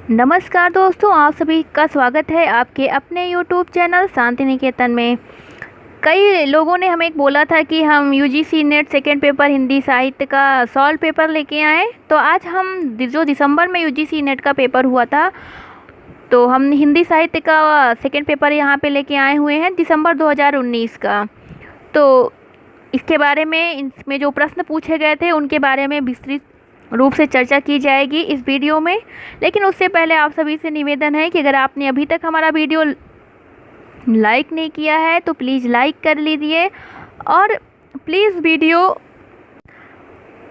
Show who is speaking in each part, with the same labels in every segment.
Speaker 1: नमस्कार दोस्तों, आप सभी का स्वागत है आपके अपने YouTube चैनल शांति निकेतन में। कई लोगों ने हमें बोला था कि हम UGC net second paper Hindi साहित्य का सॉल्व पेपर लेके आए। तो आज हम जो दिसंबर में यूजीसी नेट का पेपर हुआ था, तो हम हिंदी साहित्य का सेकेंड पेपर यहाँ पे लेके आए हुए हैं दिसंबर 2019 का। तो इसके बारे में, इसमें जो प्रश्न पूछे गए थे उनके बारे में विस्तृत रूप से चर्चा की जाएगी इस वीडियो में। लेकिन उससे पहले आप सभी से निवेदन है कि अगर आपने अभी तक हमारा वीडियो लाइक नहीं किया है तो प्लीज़ लाइक कर लीजिए और प्लीज़ वीडियो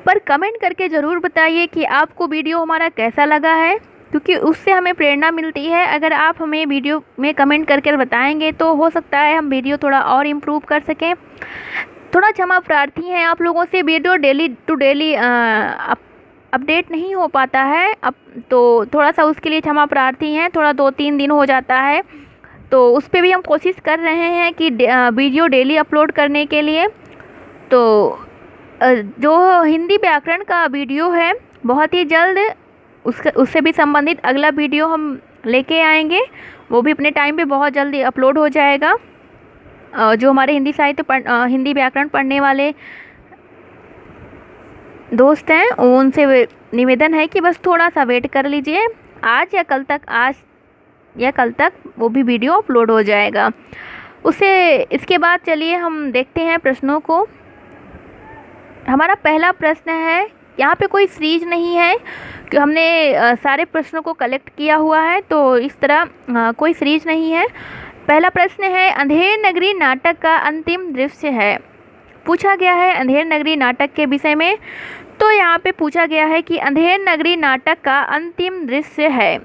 Speaker 1: पर कमेंट करके ज़रूर बताइए कि आपको वीडियो हमारा कैसा लगा है, क्योंकि उससे हमें प्रेरणा मिलती है। अगर आप हमें वीडियो में कमेंट करके बताएंगे तो हो सकता है हम वीडियो थोड़ा और इम्प्रूव कर सकें। थोड़ा क्षमा प्रार्थी हैं आप लोगों से, video daily to daily update नहीं हो पाता है अब, तो थोड़ा सा उसके लिए क्षमा प्रार्थी हैं। थोड़ा 2-3 दिन हो जाता है, तो उस पर भी हम कोशिश कर रहे हैं कि वीडियो डेली अपलोड करने के लिए। तो जो हिंदी व्याकरण का वीडियो है बहुत ही जल्द उससे भी संबंधित अगला वीडियो हम लेके आएंगे। वो भी अपने टाइम पे बहुत जल्दी अपलोड हो जाएगा। जो हमारे हिंदी साहित्य हिंदी व्याकरण पढ़ने वाले दोस्त हैं उनसे निवेदन है कि बस थोड़ा सा वेट कर लीजिए। आज या कल तक वो भी वीडियो अपलोड हो जाएगा। इसके बाद चलिए हम देखते हैं प्रश्नों को। हमारा पहला प्रश्न है, यहाँ पे कोई सीरीज नहीं है कि हमने सारे प्रश्नों को कलेक्ट किया हुआ है, तो इस तरह कोई सीरीज नहीं है। पहला प्रश्न है, अंधेर नगरी नाटक का अंतिम दृश्य है। पूछा गया है अंधेर नगरी नाटक के विषय में। तो यहाँ पे पूछा गया है कि अंधेर नगरी नाटक का अंतिम दृश्य है।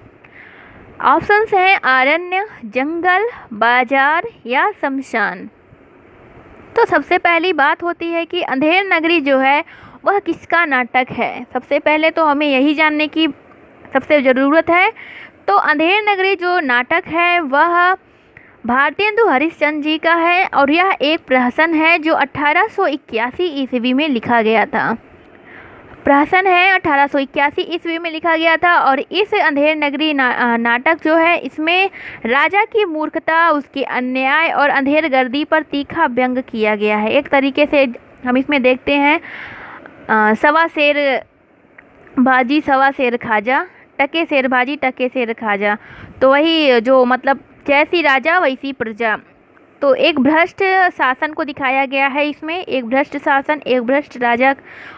Speaker 1: ऑप्शंस हैं अरण्य, जंगल, बाजार या शमशान। तो सबसे पहली बात होती है कि अंधेर नगरी जो है वह किसका नाटक है। सबसे पहले तो हमें यही जानने की सबसे ज़रूरत है। तो अंधेर नगरी जो नाटक है वह भारतेंदु हरिश्चंद्र जी का है और यह एक प्रहसन है जो 1881 ईस्वी में लिखा गया था। प्रहसन है 1881 ईस्वी में लिखा गया था। और इस अंधेर नगरी नाटक जो है, इसमें राजा की मूर्खता, उसके अन्याय और अंधेरगर्दी पर तीखा व्यंग किया गया है। एक तरीके से हम इसमें देखते हैं सवा शेर भाजी सवा शेर खाजा, टके शेर भाजी टके शेर खाजा। तो वही जो मतलब जैसी राजा वैसी प्रजा। तो एक भ्रष्ट शासन को दिखाया गया है इसमें, एक भ्रष्ट शासन, एक भ्रष्ट राजा,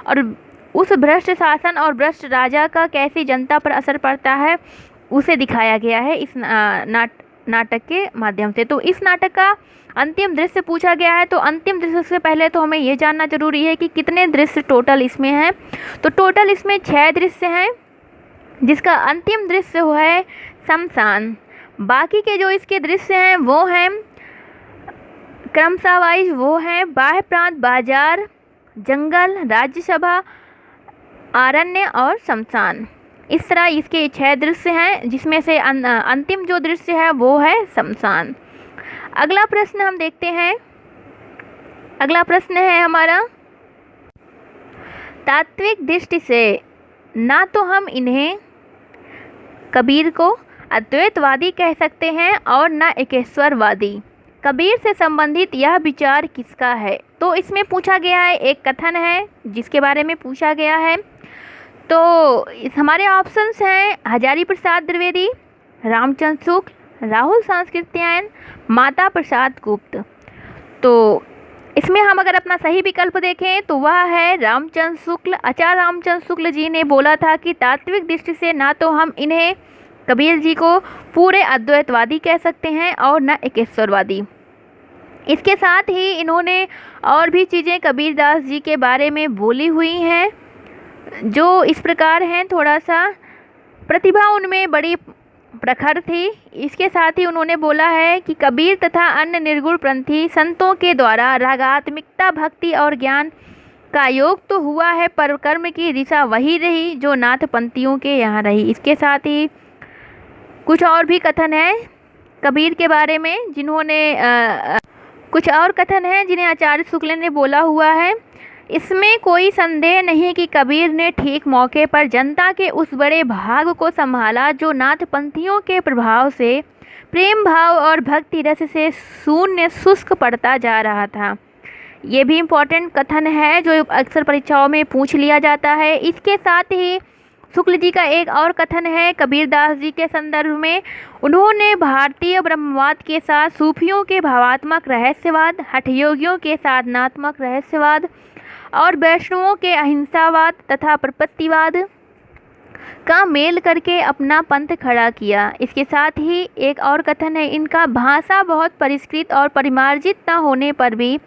Speaker 1: और उस भ्रष्ट शासन और भ्रष्ट राजा का कैसी जनता पर असर पड़ता है उसे दिखाया गया है इस नाटक के माध्यम से। तो इस नाटक का अंतिम दृश्य पूछा गया है। तो अंतिम दृश्य से पहले तो हमें ये जानना जरूरी है कि कितने दृश्य टोटल इसमें हैं। तो टोटल इसमें 6 दृश्य हैं, जिसका अंतिम दृश्य है शमशान। बाकी के जो इसके दृश्य हैं वो हैं क्रमशः वाइज, वो हैं बाह्य प्रांत, बाजार, जंगल, राज्यसभा, अरण्य और शमशान। इस तरह इसके 6 दृश्य हैं, जिसमें से अंतिम जो दृश्य है वो है शमशान। अगला प्रश्न हम देखते हैं। अगला प्रश्न है हमारा, तात्विक दृष्टि से ना तो हम इन्हें कबीर को अद्वैतवादी कह सकते हैं और न एकेश्वरवादी। कबीर से संबंधित यह विचार किसका है। तो इसमें पूछा गया है, एक कथन है जिसके बारे में पूछा गया है। तो हमारे ऑप्शंस हैं हजारी प्रसाद द्विवेदी, रामचंद्र शुक्ल, राहुल सांस्कृत्यायन, माता प्रसाद गुप्त। तो इसमें हम अगर अपना सही विकल्प देखें तो वह है रामचंद्र शुक्ल। आचार्य रामचंद्र शुक्ल जी ने बोला था कि तात्विक दृष्टि से ना तो हम इन्हें कबीर जी को पूरे अद्वैतवादी कह सकते हैं और न एकेश्वरवादी। इसके साथ ही इन्होंने और भी चीज़ें कबीरदास जी के बारे में बोली हुई हैं जो इस प्रकार हैं। थोड़ा सा प्रतिभा उनमें बड़ी प्रखर थी। इसके साथ ही उन्होंने बोला है कि कबीर तथा अन्य निर्गुण पंथी संतों के द्वारा रागात्मिकता, भक्ति और ज्ञान का योग तो हुआ है, पर कर्म की दिशा वही रही जो नाथ पंथियों के यहाँ रही। इसके साथ ही कुछ और भी कथन है कबीर के बारे में, जिन्होंने कुछ और कथन हैं जिन्हें आचार्य शुक्ल ने बोला हुआ है। इसमें कोई संदेह नहीं कि कबीर ने ठीक मौके पर जनता के उस बड़े भाग को संभाला जो नाथपंथियों के प्रभाव से, प्रेम भाव और भक्ति रस से शून्य शुष्क पड़ता जा रहा था। ये भी इम्पोर्टेंट कथन है जो अक्सर परीक्षाओं में पूछ लिया जाता है। इसके साथ ही शुक्ल जी का एक और कथन है कबीरदास जी के संदर्भ में। उन्होंने भारतीय ब्रह्मवाद के साथ सूफियों के भावात्मक रहस्यवाद, हठयोगियों के साधनात्मक रहस्यवाद और वैष्णवों के अहिंसावाद तथा प्रपत्तिवाद का मेल करके अपना पंथ खड़ा किया। इसके साथ ही एक और कथन है, इनका भाषा बहुत परिष्कृत और परिमार्जित न होने पर भी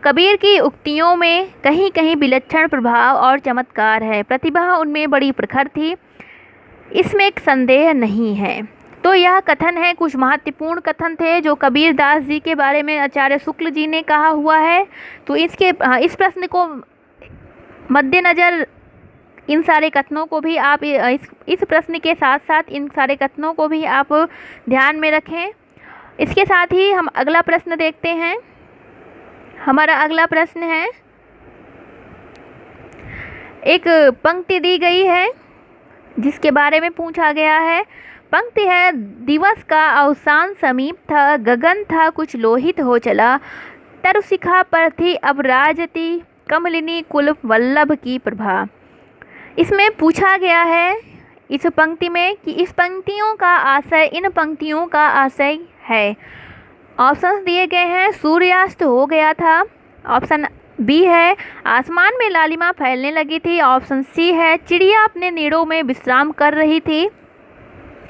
Speaker 1: कबीर की उक्तियों में कहीं कहीं विलक्षण प्रभाव और चमत्कार है। प्रतिभा उनमें बड़ी प्रखर थी, इसमें एक संदेह नहीं है। तो यह कथन है, कुछ महत्वपूर्ण कथन थे जो कबीरदास जी के बारे में आचार्य शुक्ल जी ने कहा हुआ है। तो इस प्रश्न को मद्देनज़र इन सारे कथनों को भी आप इस प्रश्न के साथ साथ इन सारे कथनों को भी आप ध्यान में रखें। इसके साथ ही हम अगला प्रश्न देखते हैं। हमारा अगला प्रश्न है, एक पंक्ति दी गई है जिसके बारे में पूछा गया है। पंक्ति है, दिवस का अवसान समीप था, गगन था कुछ लोहित हो चला, तरुशिखा पर थी अब राजती कमलिनी कुल वल्लभ की प्रभा। इसमें पूछा गया है इस पंक्ति में कि इस पंक्तियों का आशय, इन पंक्तियों का आशय है। ऑप्शंस दिए गए हैं, सूर्यास्त हो गया था, ऑप्शन बी है आसमान में लालिमा फैलने लगी थी, ऑप्शन सी है चिड़िया अपने नीड़ों में विश्राम कर रही थी,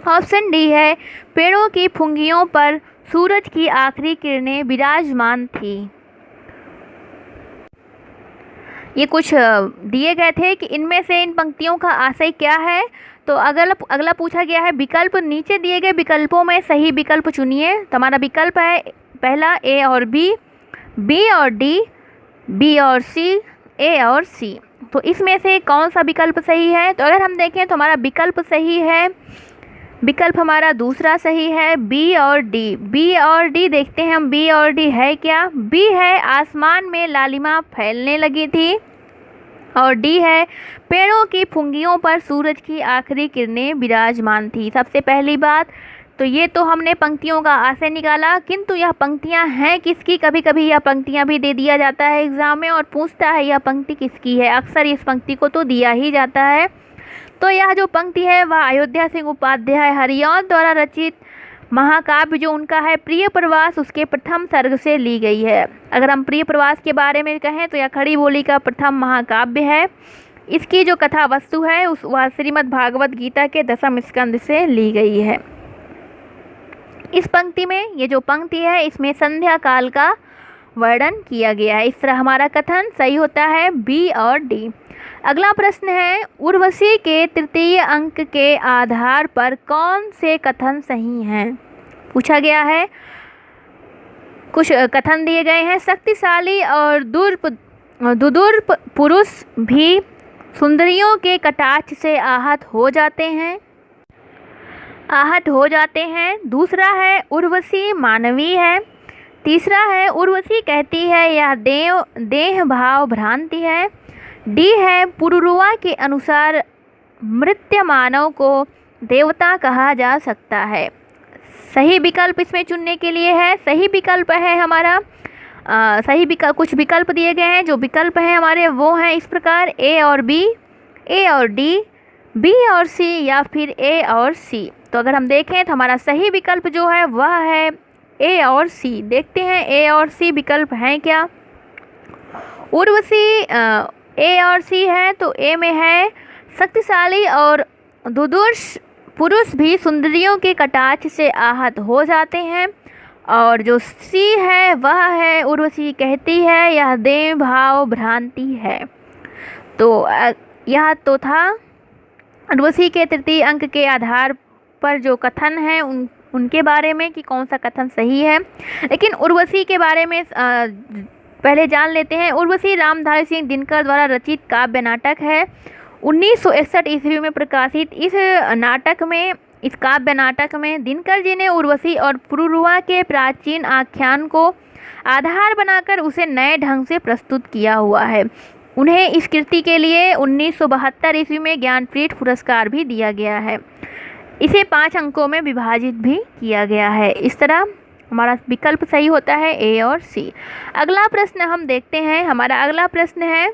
Speaker 1: ऑप्शन डी है पेड़ों की फुंगियों पर सूरज की आखिरी किरणें विराजमान थी। ये कुछ दिए गए थे कि इनमें से इन पंक्तियों का आशय क्या है। तो अगला पूछा गया है विकल्प, नीचे दिए गए विकल्पों में सही विकल्प चुनिए। तो हमारा विकल्प है पहला ए और बी, बी और डी, बी और सी, ए और सी। तो इसमें से कौन सा विकल्प सही है? तो अगर हम देखें तो हमारा विकल्प सही है, विकल्प हमारा दूसरा सही है, बी और डी। बी और डी देखते हैं हम, बी और डी है क्या? बी है आसमान में लालिमा फैलने लगी थी, और डी है पेड़ों की फुंगियों पर सूरज की आखिरी किरणें विराजमान थी। सबसे पहली बात तो ये तो हमने पंक्तियों का आशय निकाला, किंतु यह पंक्तियां हैं किसकी? कभी कभी यह पंक्तियां भी दे दिया जाता है एग्ज़ाम में और पूछता है यह पंक्ति किसकी है। अक्सर इस पंक्ति को तो दिया ही जाता है। तो यह जो पंक्ति है वह अयोध्या सिंह उपाध्याय हरिऔध द्वारा रचित महाकाव्य जो उनका है प्रिय प्रवास, उसके प्रथम सर्ग से ली गई है। अगर हम प्रिय प्रवास के बारे में कहें तो यह खड़ी बोली का प्रथम महाकाव्य है। इसकी जो कथा वस्तु है वह श्रीमद् भागवत गीता के 10वें स्कंद से ली गई है। इस पंक्ति में ये जो पंक्ति है इसमें संध्या काल का वर्णन किया गया है। इस तरह हमारा कथन सही होता है बी और डी। अगला प्रश्न है, उर्वशी के तृतीय अंक के आधार पर कौन से कथन सही हैं? पूछा गया है, कुछ कथन दिए गए हैं। शक्तिशाली और दुर्दुर्प पुरुष भी सुंदरियों के कटाक्ष से आहत हो जाते हैं। दूसरा है उर्वशी मानवी है। तीसरा है उर्वशी कहती है यह देह भाव भ्रांति है। डी है पुरुरुआ के अनुसार मृत्य मानव को देवता कहा जा सकता है। सही विकल्प इसमें चुनने के लिए है, सही विकल्प है हमारा सही विकल्प, कुछ विकल्प दिए गए हैं। जो विकल्प हैं हमारे वो हैं इस प्रकार, ए और बी, ए और डी, बी और सी या फिर ए और सी। तो अगर हम देखें तो हमारा सही विकल्प जो है वह है ए और सी। देखते हैं ए और सी विकल्प हैं क्या। उर्वशी ए और सी है, तो ए में है शक्तिशाली और दुर्दुष पुरुष भी सुंदरियों के कटाक्ष से आहत हो जाते हैं, और जो सी है वह है उर्वशी कहती है यह देह भाव भ्रांति है। तो यह तो था उर्वशी के तृतीय अंक के आधार पर जो कथन है उनके बारे में कि कौन सा कथन सही है। लेकिन उर्वशी के बारे में पहले जान लेते हैं। उर्वशी रामधारी सिंह दिनकर द्वारा रचित काव्य नाटक है। 1961 ईस्वी में प्रकाशित इस काव्य नाटक में दिनकर जी ने उर्वशी और पुरुरुआ के प्राचीन आख्यान को आधार बनाकर उसे नए ढंग से प्रस्तुत किया हुआ है। उन्हें इस कृति के लिए 1972 ईस्वी में ज्ञानपीठ पुरस्कार भी दिया गया है। इसे 5 अंकों में विभाजित भी किया गया है। इस तरह हमारा विकल्प सही होता है ए और सी। अगला प्रश्न हम देखते हैं। हमारा अगला प्रश्न है,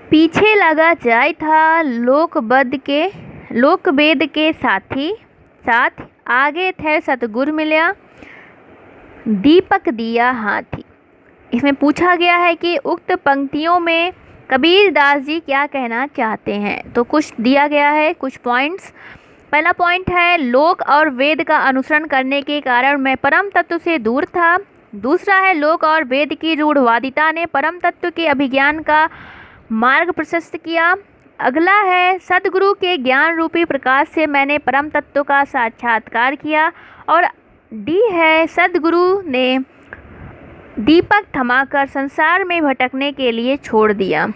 Speaker 1: पीछे लगा जाय था लोक वेद के साथ आगे थे सतगुरु मिल्या दीपक दिया हाथी। इसमें पूछा गया है कि उक्त पंक्तियों में कबीर दास जी क्या कहना चाहते हैं। तो कुछ दिया गया है, कुछ पॉइंट्स। पहला पॉइंट है, लोक और वेद का अनुसरण करने के कारण मैं परम तत्व से दूर था। दूसरा है, लोक और वेद की रूढ़वादिता ने परम तत्व के अभिज्ञान का मार्ग प्रशस्त किया। अगला है, सद्गुरु के ज्ञान रूपी प्रकाश से मैंने परम तत्व का साक्षात्कार किया। और डी है, सद्गुरु ने दीपक थमाकर संसार में भटकने के लिए छोड़ दिया।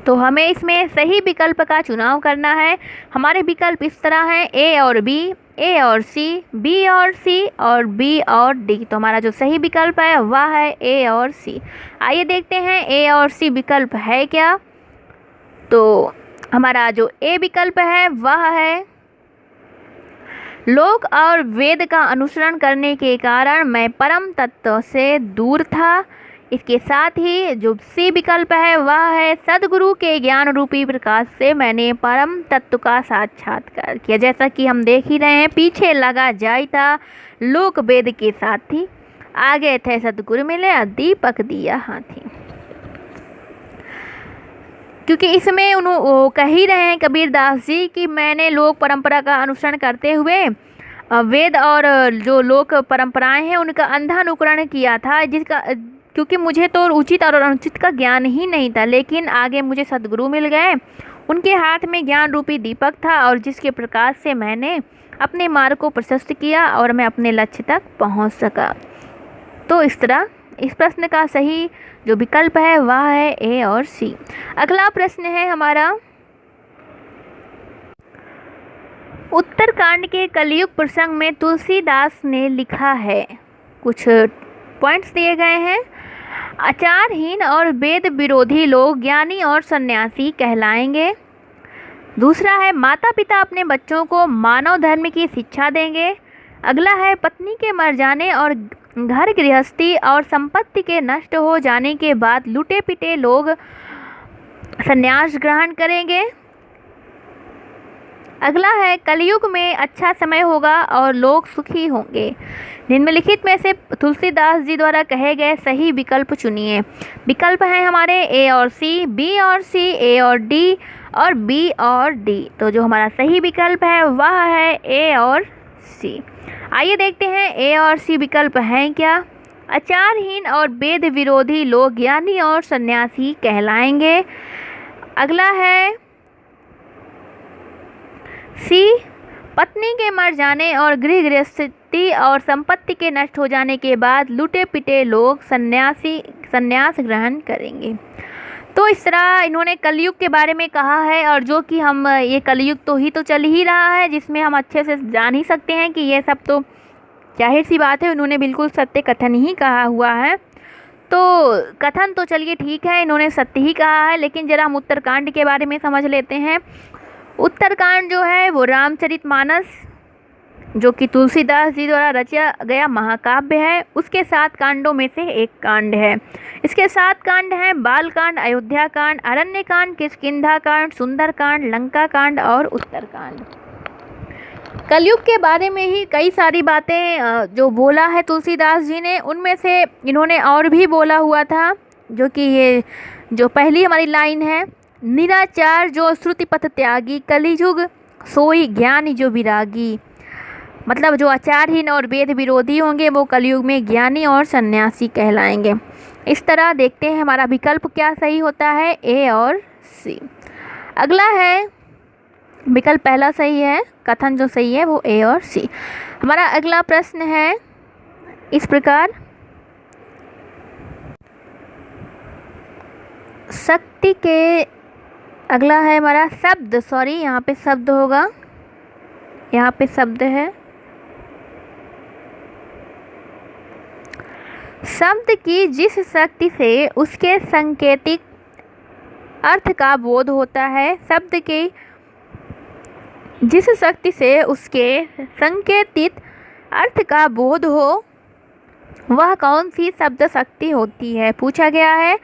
Speaker 1: तो हमें इसमें सही विकल्प का चुनाव करना है। हमारे विकल्प इस तरह हैं, ए और बी, ए और सी, बी और सी और बी और डी। तो हमारा जो सही विकल्प है वह है ए और सी। आइए देखते हैं ए और सी विकल्प है क्या। तो हमारा जो ए विकल्प है वह है, लोक और वेद का अनुसरण करने के कारण मैं परम तत्व से दूर था। इसके साथ ही जो सी विकल्प है वह है, सद्गुरु के ज्ञान रूपी प्रकाश से मैंने परम तत्व का साक्षात्कार किया। जैसा कि हम देख ही रहे हैं, पीछे लगा जाय था लोक वेद के साथी आगे थे सतगुरु मिले दीपक दिया हाथी। क्योंकि इसमें वो कह ही रहे हैं कबीर दास जी कि मैंने लोक परंपरा का अनुसरण करते हुए वेद और जो लोक परंपराएं हैं उनका अंधा अनुकरण किया था, जिसका क्योंकि मुझे तो उचित और अनुचित का ज्ञान ही नहीं था। लेकिन आगे मुझे सद्गुरु मिल गए, उनके हाथ में ज्ञान रूपी दीपक था और जिसके प्रकाश से मैंने अपने मार्ग को प्रशस्त किया और मैं अपने लक्ष्य तक पहुंच सका। तो इस तरह इस प्रश्न का सही जो विकल्प है वह है ए और सी। अगला प्रश्न है हमारा, उत्तरकांड के कलयुग प्रसंग में तुलसीदास ने लिखा है। कुछ पॉइंट्स दिए गए हैं। आचारहीन और वेद विरोधी लोग ज्ञानी और सन्यासी कहलाएंगे। दूसरा है, माता पिता अपने बच्चों को मानव धर्म की शिक्षा देंगे। अगला है, पत्नी के मर जाने और घर गृहस्थी और संपत्ति के नष्ट हो जाने के बाद लुटे पिटे लोग संन्यास ग्रहण करेंगे। अगला है, कलयुग में अच्छा समय होगा और लोग सुखी होंगे। निम्नलिखित में से तुलसीदास जी द्वारा कहे गए सही विकल्प चुनिए। विकल्प हैं हमारे ए और सी, बी और सी, ए और डी और बी और डी। तो जो हमारा सही विकल्प है वह है ए और सी। आइए देखते हैं ए और सी विकल्प हैं क्या। आचारहीन और वेद विरोधी लोग ज्ञानी और सन्यासी कहलाएंगे। अगला है सी, पत्नी के मर जाने और गृह गृहस्थी और संपत्ति के नष्ट हो जाने के बाद लुटे पिटे लोग संन्यास ग्रहण करेंगे। तो इस तरह इन्होंने कलयुग के बारे में कहा है, और जो कि हम ये कलयुग तो चल ही रहा है, जिसमें हम अच्छे से जान ही सकते हैं कि ये सब तो जाहिर सी बात है, उन्होंने बिल्कुल सत्य कथन ही कहा हुआ है। तो कथन तो चलिए ठीक है, इन्होंने सत्य ही कहा है, लेकिन ज़रा हम उत्तरकांड के बारे में समझ लेते हैं। उत्तरकांड जो है वो रामचरितमानस, जो कि तुलसीदास जी द्वारा रचा गया महाकाव्य है, उसके 7 कांडों में से एक कांड है। इसके 7 कांड हैं, बालकांड, अयोध्या कांड, अरण्य कांड, किष्किंधा कांड, सुंदर कांड, लंका कांड और उत्तरकांड। कलयुग के बारे में ही कई सारी बातें जो बोला है तुलसीदास जी ने, उनमें से इन्होंने और भी बोला हुआ था, जो कि ये जो पहली हमारी लाइन है, निराचार जो श्रुति पथ त्यागी, कलियुग सोई ज्ञानी जो विरागी। मतलब जो आचारहीन और वेद विरोधी होंगे वो कलयुग में ज्ञानी और सन्यासी कहलाएंगे। इस तरह देखते हैं हमारा विकल्प क्या सही होता है, ए और सी। अगला है, विकल्प पहला सही है, कथन जो सही है वो ए और सी। हमारा अगला प्रश्न है इस प्रकार, शक्ति के अगला है हमारा शब्द, सॉरी यहाँ पे शब्द होगा, यहाँ पे शब्द है, शब्द की जिस शक्ति से उसके सांकेतिक अर्थ का बोध होता है, शब्द की जिस शक्ति से उसके सांकेतिक अर्थ का बोध हो वह कौन सी शब्द शक्ति होती है, पूछा गया है।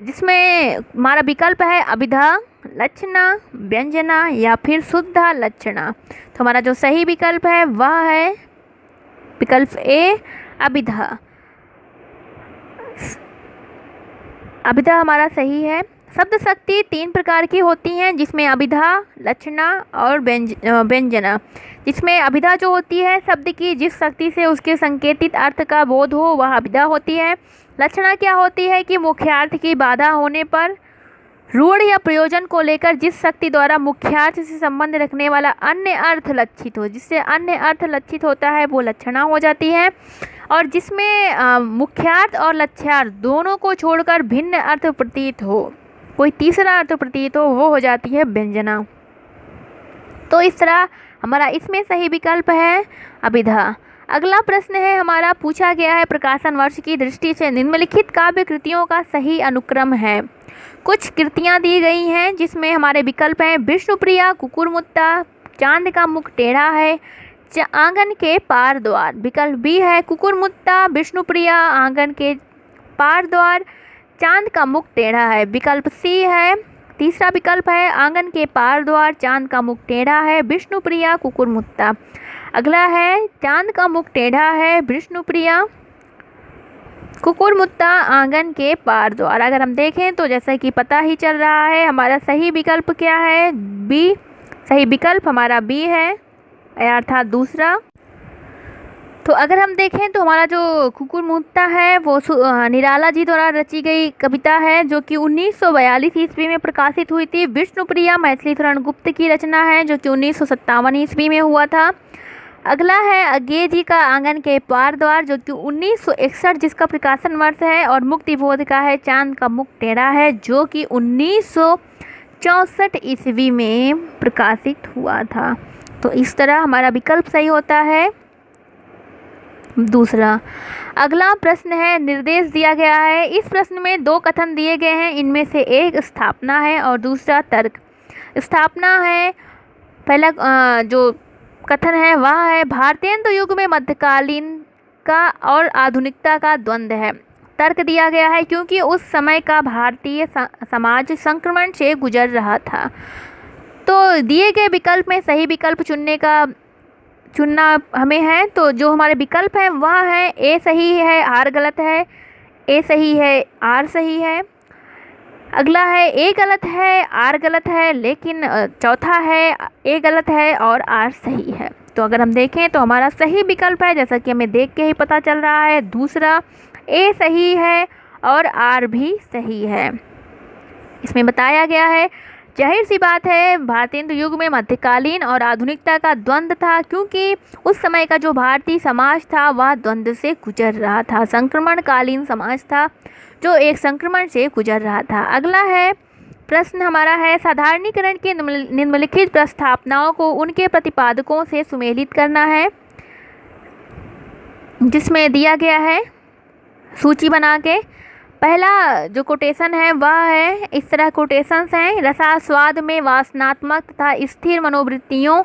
Speaker 1: जिसमें हमारा विकल्प है अभिधा, लक्षणा, व्यंजना या फिर शुद्ध लक्षणा। तो हमारा जो सही विकल्प है वह है विकल्प ए, अभिधा। अभिधा हमारा सही है। शब्द शक्ति 3 प्रकार की होती हैं, जिसमें अभिधा, लक्षणा और व्यंजना। जिसमें अभिधा जो होती है, शब्द की जिस शक्ति से उसके संकेतित अर्थ का बोध हो वह अभिधा होती है। लक्षणा क्या होती है कि मुख्यार्थ की बाधा होने पर रूढ़ या प्रयोजन को लेकर जिस शक्ति द्वारा मुख्यार्थ से संबंध रखने वाला अन्य अर्थ लक्षित हो, जिससे अन्य अर्थ लक्षित होता है वो लक्षणा हो जाती है। और जिसमें मुख्यार्थ और लक्ष्यार्थ दोनों को छोड़कर भिन्न अर्थ प्रतीत हो, कोई तीसरा अर्थ प्रतीत हो, वो हो जाती है व्यंजना। तो इस तरह हमारा इसमें सही विकल्प है अभिधा। अगला प्रश्न है हमारा, पूछा गया है प्रकाशन वर्ष की दृष्टि से निम्नलिखित काव्य कृतियों का सही अनुक्रम है। कुछ कृतियां दी गई हैं जिसमें हमारे विकल्प हैं विष्णुप्रिया, कुकुरमुत्ता, चांद का मुख टेढ़ा है, आंगन के पार द्वार। विकल्प बी है कुकुरमुत्ता, विष्णुप्रिया, आंगन के पार द्वार, चांद का मुख टेढ़ा है। विकल्प सी है, तीसरा विकल्प है आंगन के पार द्वार, चांद का मुख टेढ़ा है, विष्णुप्रिया, कुकुरमुत्ता। अगला है चांद का मुख टेढ़ा है, विष्णुप्रिया, कुकुरमुत्ता, आंगन के पार द्वार। अगर हम देखें तो जैसा कि पता ही चल रहा है हमारा सही विकल्प क्या है, बी। सही विकल्प हमारा बी है, अर्थात दूसरा। तो अगर हम देखें तो हमारा जो कुकुरमुत्ता है वो निराला जी द्वारा रची गई कविता है, जो कि 1942 ईस्वी में प्रकाशित हुई थी। विष्णुप्रिया मैथिलीशरण गुप्त की रचना है, जो कि 1957 ईस्वी में हुआ था। अगला है अज्ञे जी का आंगन के पार द्वार, जो कि 1961 जिसका प्रकाशन वर्ष है। और मुक्तिबोध का है चांद का मुख टेढ़ा है, जो कि 1964 ईस्वी में प्रकाशित हुआ था। तो इस तरह हमारा विकल्प सही होता है दूसरा। अगला प्रश्न है, निर्देश दिया गया है। इस प्रश्न में 2 कथन दिए गए हैं, इनमें से एक स्थापना है और दूसरा तर्क। स्थापना है, पहला जो कथन है वह है भारतेंदु युग में मध्यकालीन का और आधुनिकता का द्वंद्व है। तर्क दिया गया है क्योंकि उस समय का भारतीय समाज संक्रमण से गुजर रहा था। तो दिए गए विकल्प में सही विकल्प चुनना हमें है। तो जो हमारे विकल्प हैं वह है ए सही है, आर गलत है, ए सही है, आर सही है। अगला है ए गलत है, आर गलत है, लेकिन चौथा है ए गलत है और आर सही है। तो अगर हम देखें तो हमारा सही विकल्प है, जैसा कि हमें देख के ही पता चल रहा है, दूसरा ए सही है और आर भी सही है। इसमें बताया गया है, जाहिर सी बात है भारतेंदु युग में मध्यकालीन और आधुनिकता का द्वंद्व था, क्योंकि उस समय का जो भारतीय समाज था वह द्वंद्व से गुजर रहा था, संक्रमणकालीन समाज था जो एक संक्रमण से गुजर रहा था। अगला है प्रश्न हमारा है, साधारणीकरण की निम्नलिखित प्रस्तावनाओं को उनके प्रतिपादकों से सुमेलित करना है। जिसमें दिया गया है सूची बना के। पहला जो कोटेशन है वह है, इस तरह कोटेशंस हैं, रसास्वाद में वासनात्मक तथा स्थिर मनोवृत्तियों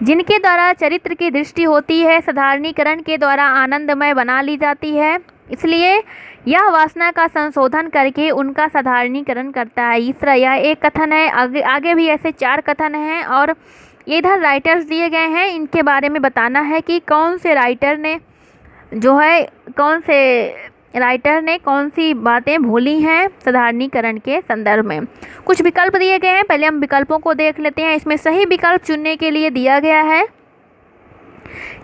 Speaker 1: जिनके द्वारा चरित्र की दृष्टि होती है साधारणीकरण के द्वारा आनंदमय बना ली जाती है, इसलिए यह वासना का संशोधन करके उनका साधारणीकरण करता है। इस तरह यह एक कथन है। आगे भी ऐसे 4 कथन हैं और ये इधर राइटर्स दिए गए हैं, इनके बारे में बताना है कि कौन से राइटर ने कौन सी बातें भूली हैं साधारणीकरण के संदर्भ में। कुछ विकल्प दिए गए हैं, पहले हम विकल्पों को देख लेते हैं। इसमें सही विकल्प चुनने के लिए दिया गया है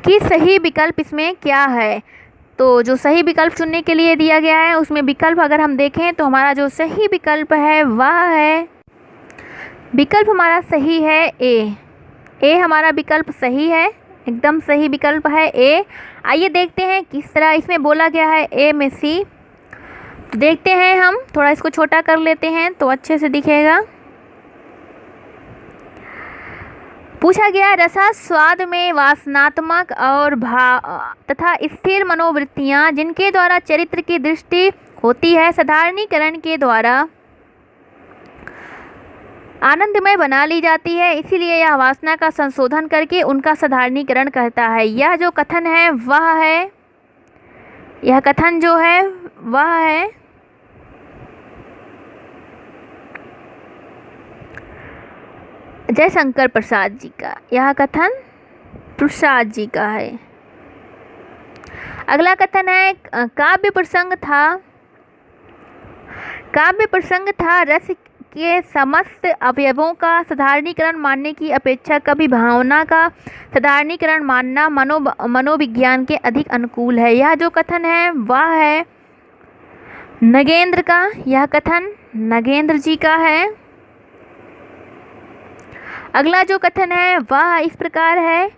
Speaker 1: कि सही विकल्प इसमें क्या है। तो जो सही विकल्प चुनने के लिए दिया गया है उसमें विकल्प अगर हम देखें तो हमारा जो सही विकल्प है वह है, विकल्प हमारा सही है ए हमारा विकल्प सही है, एकदम सही विकल्प है ए। आइए देखते हैं किस तरह इसमें बोला गया है ए में सी। तो देखते हैं, हम थोड़ा इसको छोटा कर लेते हैं तो अच्छे से दिखेगा। पूछा गया, रसा स्वाद में वासनात्मक और तथा स्थिर मनोवृत्तियां जिनके द्वारा चरित्र की दृष्टि होती है, साधारणीकरण के द्वारा आनंदमय बना ली जाती है, इसीलिए यह वासना का संशोधन करके उनका साधारणीकरण करता है। यह जो कथन है वह है, यह कथन जो है वह है जयशंकर प्रसाद जी का, यह कथन प्रसाद जी का है। अगला कथन है, काव्य प्रसंग था रस के समस्त अवयवों का साधारणीकरण मानने की अपेक्षा कभी भावना का साधारणीकरण मानना मनोविज्ञान के अधिक अनुकूल है। यह जो कथन है वह है नगेंद्र का, यह कथन नगेंद्र जी का है। अगला जो कथन है वह इस प्रकार है,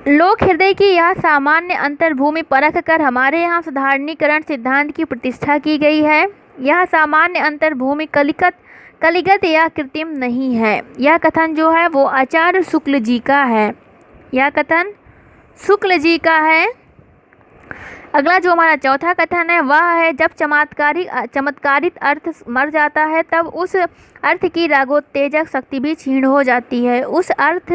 Speaker 1: लोक हृदय की यह सामान्य अंतर्भूमि परख कर हमारे यहाँ साधारणीकरण सिद्धांत की प्रतिष्ठा की गई है। यह सामान्य अंतर्भूमि कलिगत या कृत्रिम नहीं है। यह कथन जो है वो आचार्य शुक्ल जी का है, यह कथन शुक्ल जी का है। अगला जो हमारा चौथा कथन है वह है, जब चमत्कारित अर्थ मर जाता है तब उस अर्थ की रागोत्तेजक शक्ति भी क्षीण हो जाती है, उस अर्थ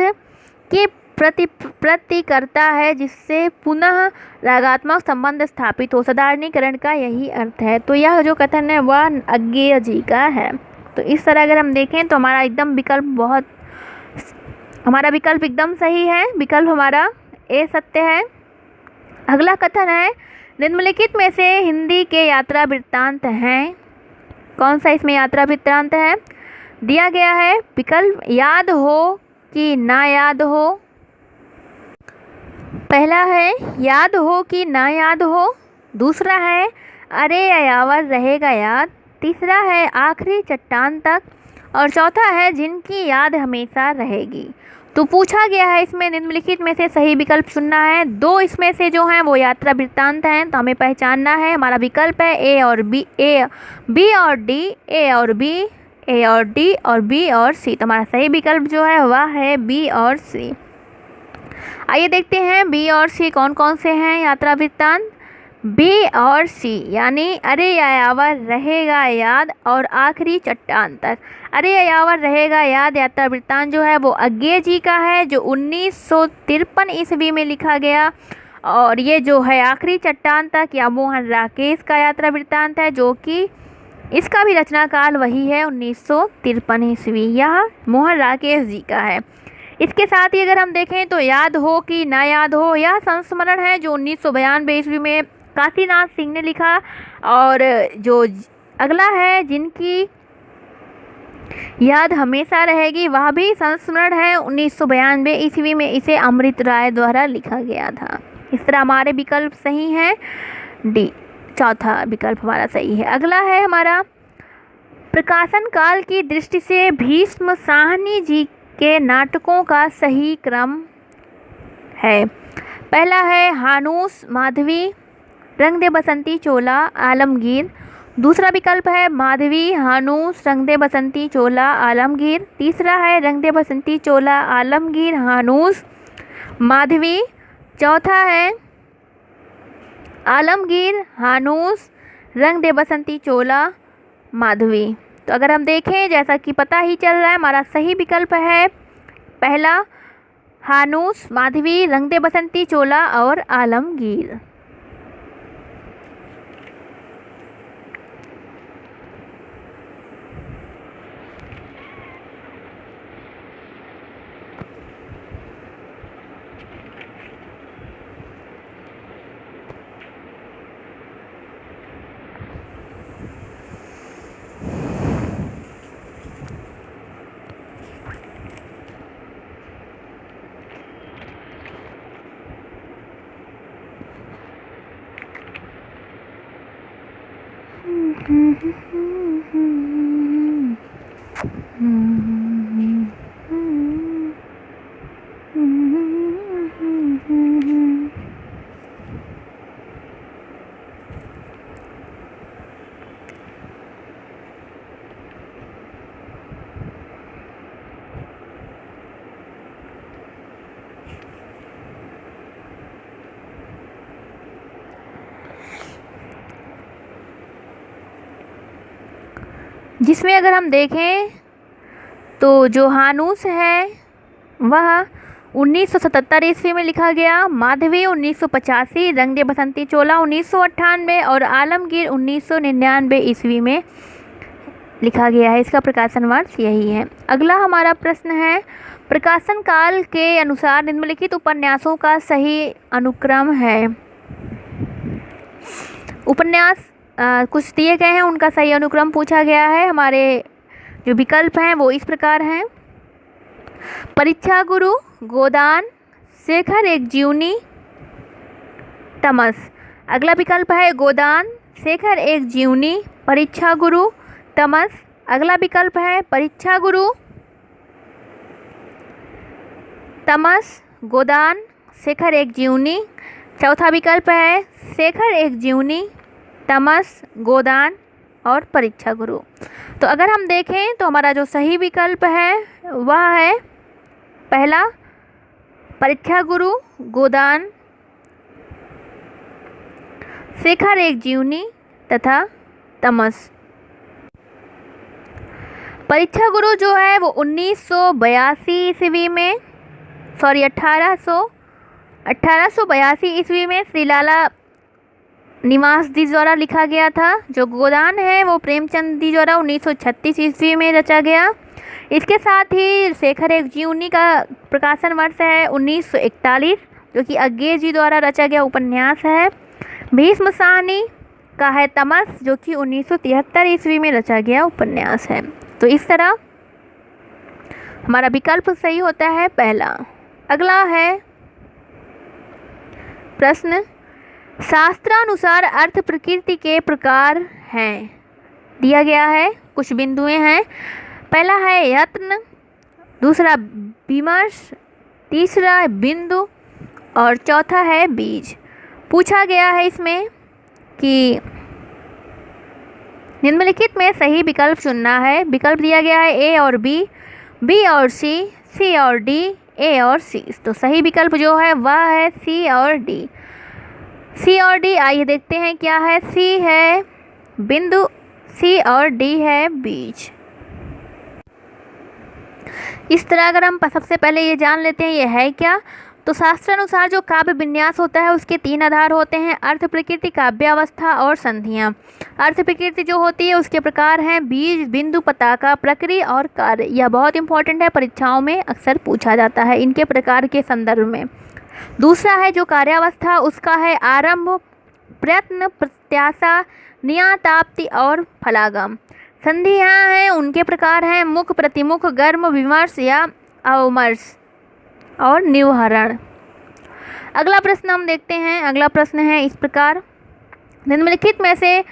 Speaker 1: की प्रति करता है जिससे पुनः रागात्मक संबंध स्थापित हो। साधारणीकरण का यही अर्थ है। तो यह जो कथन है वह अज्ञेय जी का है। तो इस तरह अगर हम देखें तो हमारा विकल्प एकदम सही है, विकल्प हमारा ए सत्य है। अगला कथन है, निम्नलिखित में से हिंदी के यात्रा वृत्तांत हैं, कौन सा इसमें यात्रा वृत्तांत है? दिया गया है विकल्प, याद हो कि ना याद हो। पहला है याद हो कि ना याद हो, दूसरा है अरे अयावर रहेगा याद, तीसरा है आखिरी चट्टान तक, और चौथा है जिनकी याद हमेशा रहेगी। तो पूछा गया है इसमें निम्नलिखित में से सही विकल्प चुनना है। दो इसमें से जो हैं वो यात्रा वृत्तांत हैं, तो हमें पहचानना है। हमारा विकल्प है ए और बी, बी और डी, ए और बी, ए और डी और बी और सी। तो हमारा सही विकल्प जो है वह है बी और सी। आइए देखते हैं बी और सी कौन कौन से हैं यात्रा वृत्तांत। बी और सी यानी अरे अयावर रहेगा याद और आखिरी चट्टान तक। अरे अयावर रहेगा याद यात्रा वृत्तांत जो है वो अज्ञेय जी का है, जो 1953 ईस्वी में लिखा गया, और ये जो है आखिरी चट्टान तक या मोहन राकेश का यात्रा वृत्तांत है, जो कि इसका भी रचना काल वही है 1953 ईस्वी, यह मोहन राकेश जी का है। इसके साथ ही अगर हम देखें तो याद हो कि ना याद हो, यह संस्मरण है जो 1992 ईस्वी में काशीनाथ सिंह ने लिखा, और जो अगला है जिनकी याद हमेशा रहेगी वह भी संस्मरण है 1992 ईस्वी में, इसे अमृत राय द्वारा लिखा गया था। इस तरह हमारे विकल्प सही हैं, डी चौथा विकल्प हमारा सही है। अगला है हमारा प्रकाशन काल की दृष्टि से भीष्म साहनी जी के नाटकों का सही क्रम है। पहला है हानूस माधवी, रंग दे बसंती चोला, आलमगीर। दूसरा विकल्प है माधवी, हानूस, रंग दे बसंती चोला, आलमगीर। तीसरा है रंग दे बसंती चोला, आलमगीर, हानूस, माधवी। चौथा है आलमगीर, हानूस, रंग दे बसंती चोला, माधवी। तो अगर हम देखें जैसा कि पता ही चल रहा है, हमारा सही विकल्प है पहला हानूस, माधवी, रंग दे बसंती चोला और आलमगीर। जिसमें अगर हम देखें तो जो हानूस है वह 1977 ईस्वी में लिखा गया, माधवी 1985, रंग दे बसंती चोला 1998 और आलमगीर 1999 ईस्वी में लिखा गया है। इसका प्रकाशन वर्ष यही है। अगला हमारा प्रश्न है, प्रकाशन काल के अनुसार निम्नलिखित उपन्यासों का सही अनुक्रम है। उपन्यास कुछ दिए गए हैं, उनका सही अनुक्रम पूछा गया है। हमारे जो विकल्प हैं वो इस प्रकार हैं, परीक्षा गुरु, गोदान, शेखर एक जीवनी, तमस। अगला विकल्प है गोदान, शेखर एक जीवनी, परीक्षा गुरु, तमस। अगला विकल्प है परीक्षा गुरु, तमस, गोदान, शेखर एक जीवनी। चौथा विकल्प है शेखर एक जीवनी, तमस, गोदान और परीक्षा गुरु। तो अगर हम देखें तो हमारा जो सही विकल्प है वह है पहला, परीक्षा गुरु, गोदान, शेखर एक जीवनी तथा तमस। परीक्षा गुरु जो है वो 1982 ईस्वी में 1882 ईस्वी में श्रीलाला निवास जी द्वारा लिखा गया था। जो गोदान है वो प्रेमचंद जी द्वारा 1936 ईस्वी में रचा गया। इसके साथ ही शेखर एक जीवनी का प्रकाशन वर्ष है 1941, जो कि अज्ञे जी द्वारा रचा गया उपन्यास है। भीष्म साहनी का है तमस, जो कि 1973 ईस्वी में रचा गया उपन्यास है। तो इस तरह हमारा विकल्प सही होता है पहला। अगला है प्रश्न, शास्त्रानुसार अर्थ प्रकृति के प्रकार हैं। दिया गया है, कुछ बिंदुएं हैं। पहला है यत्न, दूसरा विमर्श, तीसरा है बिंदु और चौथा है बीज। पूछा गया है इसमें कि निम्नलिखित में सही विकल्प चुनना है। विकल्प दिया गया है ए और बी, बी और सी और डी, ए और सी। तो सही विकल्प जो है वह है सी और डी। सी और डी, आइए देखते हैं क्या है। सी है बिंदु, सी और डी है बीज। इस तरह अगर हम सबसे पहले ये जान लेते हैं ये है क्या, तो शास्त्रानुसार जो काव्य विन्यास होता है उसके 3 आधार होते हैं, अर्थ प्रकृति, काव्यावस्था और संधियाँ। अर्थ प्रकृति जो होती है उसके प्रकार हैं बीज, बिंदु, पताका, प्रक्रिया और कार्य। यह बहुत इंपॉर्टेंट है, परीक्षाओं में अक्सर पूछा जाता है इनके प्रकार के संदर्भ में। दूसरा है जो कार्यावस्था, उसका है आरंभ, प्रयत्न, प्रत्याशा, नियताप्ति और फलागम। संधियाँ हैं, उनके प्रकार हैं मुख, प्रतिमुख, गर्म, विमर्श या अवमर्श और निवहरण। अगला प्रश्न हम देखते हैं। अगला प्रश्न है इस प्रकार, निम्नलिखित में से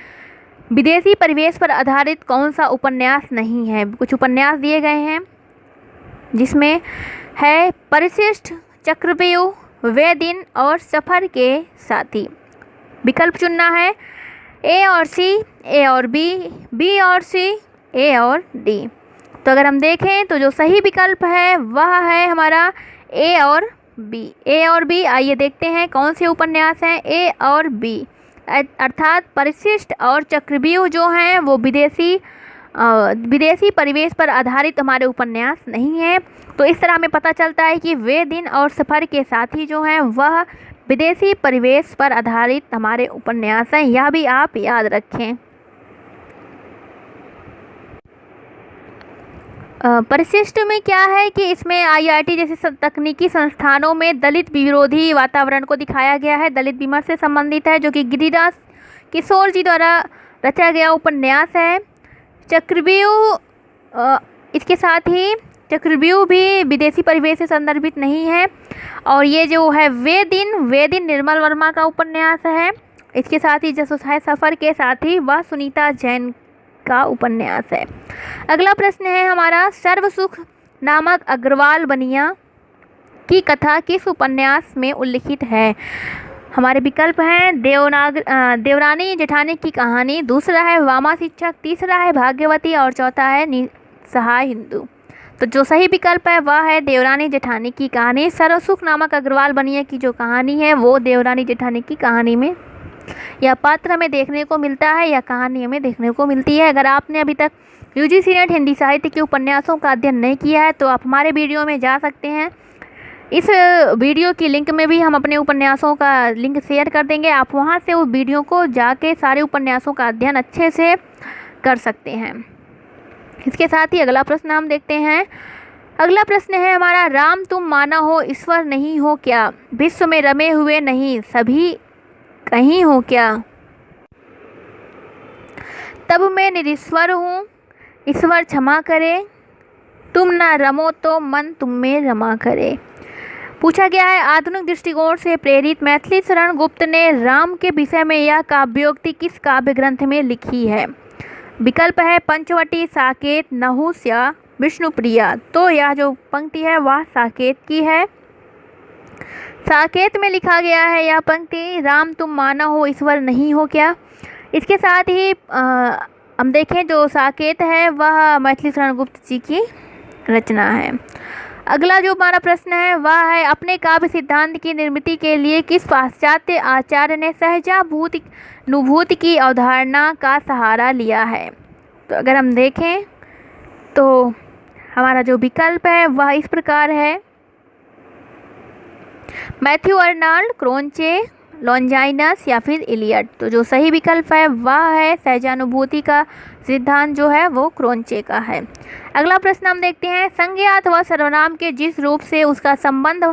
Speaker 1: विदेशी परिवेश पर आधारित कौन सा उपन्यास नहीं है। कुछ उपन्यास दिए गए हैं जिसमें है परिशिष्ट, चक्रव्यूह, वे दिन और सफ़र के साथी। विकल्प चुनना है ए और सी, ए और बी, बी और सी, ए और डी। तो अगर हम देखें तो जो सही विकल्प है वह है हमारा ए और बी। ए और बी, आइए देखते हैं कौन से उपन्यास हैं ए और बी। अर्थात परिशिष्ट और चक्रव्यूह जो हैं वो विदेशी परिवेश पर आधारित हमारे उपन्यास नहीं है। तो इस तरह हमें पता चलता है कि वे दिन और सफ़र के साथी जो हैं वह विदेशी परिवेश पर आधारित हमारे उपन्यास हैं। यह भी आप याद रखें। परिशिष्ट में क्या है कि इसमें IIT जैसे तकनीकी संस्थानों में दलित विरोधी वातावरण को दिखाया गया है। दलित विमर्श से संबंधित है, जो कि गिरिराज किशोर जी द्वारा रचा गया उपन्यास है। चक्रव्यूह, इसके साथ ही चक्रव्यूह भी विदेशी परिवेश से संदर्भित नहीं है। और ये जो है वे दिन निर्मल वर्मा का उपन्यास है। इसके साथ ही जो है सफ़र के साथी, वह सुनीता जैन का उपन्यास है। अगला प्रश्न है हमारा, सर्वसुख नामक अग्रवाल बनिया की कथा किस उपन्यास में उल्लिखित है। हमारे विकल्प हैं देवरानी जेठानी की कहानी, दूसरा है वामा शिक्षक, तीसरा है भाग्यवती और चौथा है निसहाय हिंदू। तो जो सही विकल्प है वह है देवरानी जेठानी की कहानी। सर्वसुख नामक अग्रवाल बनिया की जो कहानी है वो देवरानी जेठानी की कहानी में यह पात्र हमें देखने को मिलता है या कहानी हमें देखने को मिलती है। अगर आपने अभी तक यूजीसी नेट हिंदी साहित्य के उपन्यासों का अध्ययन नहीं किया है तो आप हमारे वीडियो में जा सकते हैं। इस वीडियो की लिंक में भी हम अपने उपन्यासों का लिंक शेयर कर देंगे, आप वहां से उस वीडियो को जाके सारे उपन्यासों का अध्ययन अच्छे से कर सकते हैं। इसके साथ ही अगला प्रश्न हम देखते हैं। अगला प्रश्न है हमारा, राम तुम माना हो ईश्वर नहीं हो क्या, विश्व में रमे हुए नहीं सभी कहीं हो क्या, तब मैं निरीश्वर हूँ ईश्वर क्षमा करे, तुम ना रमो तो मन तुम में रमा करे। पूछा गया है, आधुनिक दृष्टिकोण से प्रेरित मैथिली शरण गुप्त ने राम के विषय में यह काव्योक्ति किस काव्य ग्रंथ में लिखी है। विकल्प है पंचवटी, साकेत, नहुस या विष्णुप्रिया। तो यह जो पंक्ति है वह साकेत की है। साकेत में लिखा गया है यह पंक्ति, राम तुम माना हो ईश्वर नहीं हो क्या। इसके साथ ही हम देखें जो साकेत है वह मैथिली शरण गुप्त जी की रचना है। अगला जो हमारा प्रश्न है वह है, अपने काव्य सिद्धांत की निर्मिति के लिए किस पाश्चात्य आचार्य ने सहजानुभूति की अवधारणा का सहारा लिया है। तो अगर हम देखें तो हमारा जो विकल्प है वह इस प्रकार है, मैथ्यू अर्नाल्ड, क्रोंचे, लॉन्जाइनस या फिर इलियट। तो जो सही विकल्प है वह है सहजानुभूति का सिद्धांत जो है वो क्रोंचे का है। अगला प्रश्न हम देखते हैं, संज्ञात व सर्वनाम के जिस रूप से उसका संबंध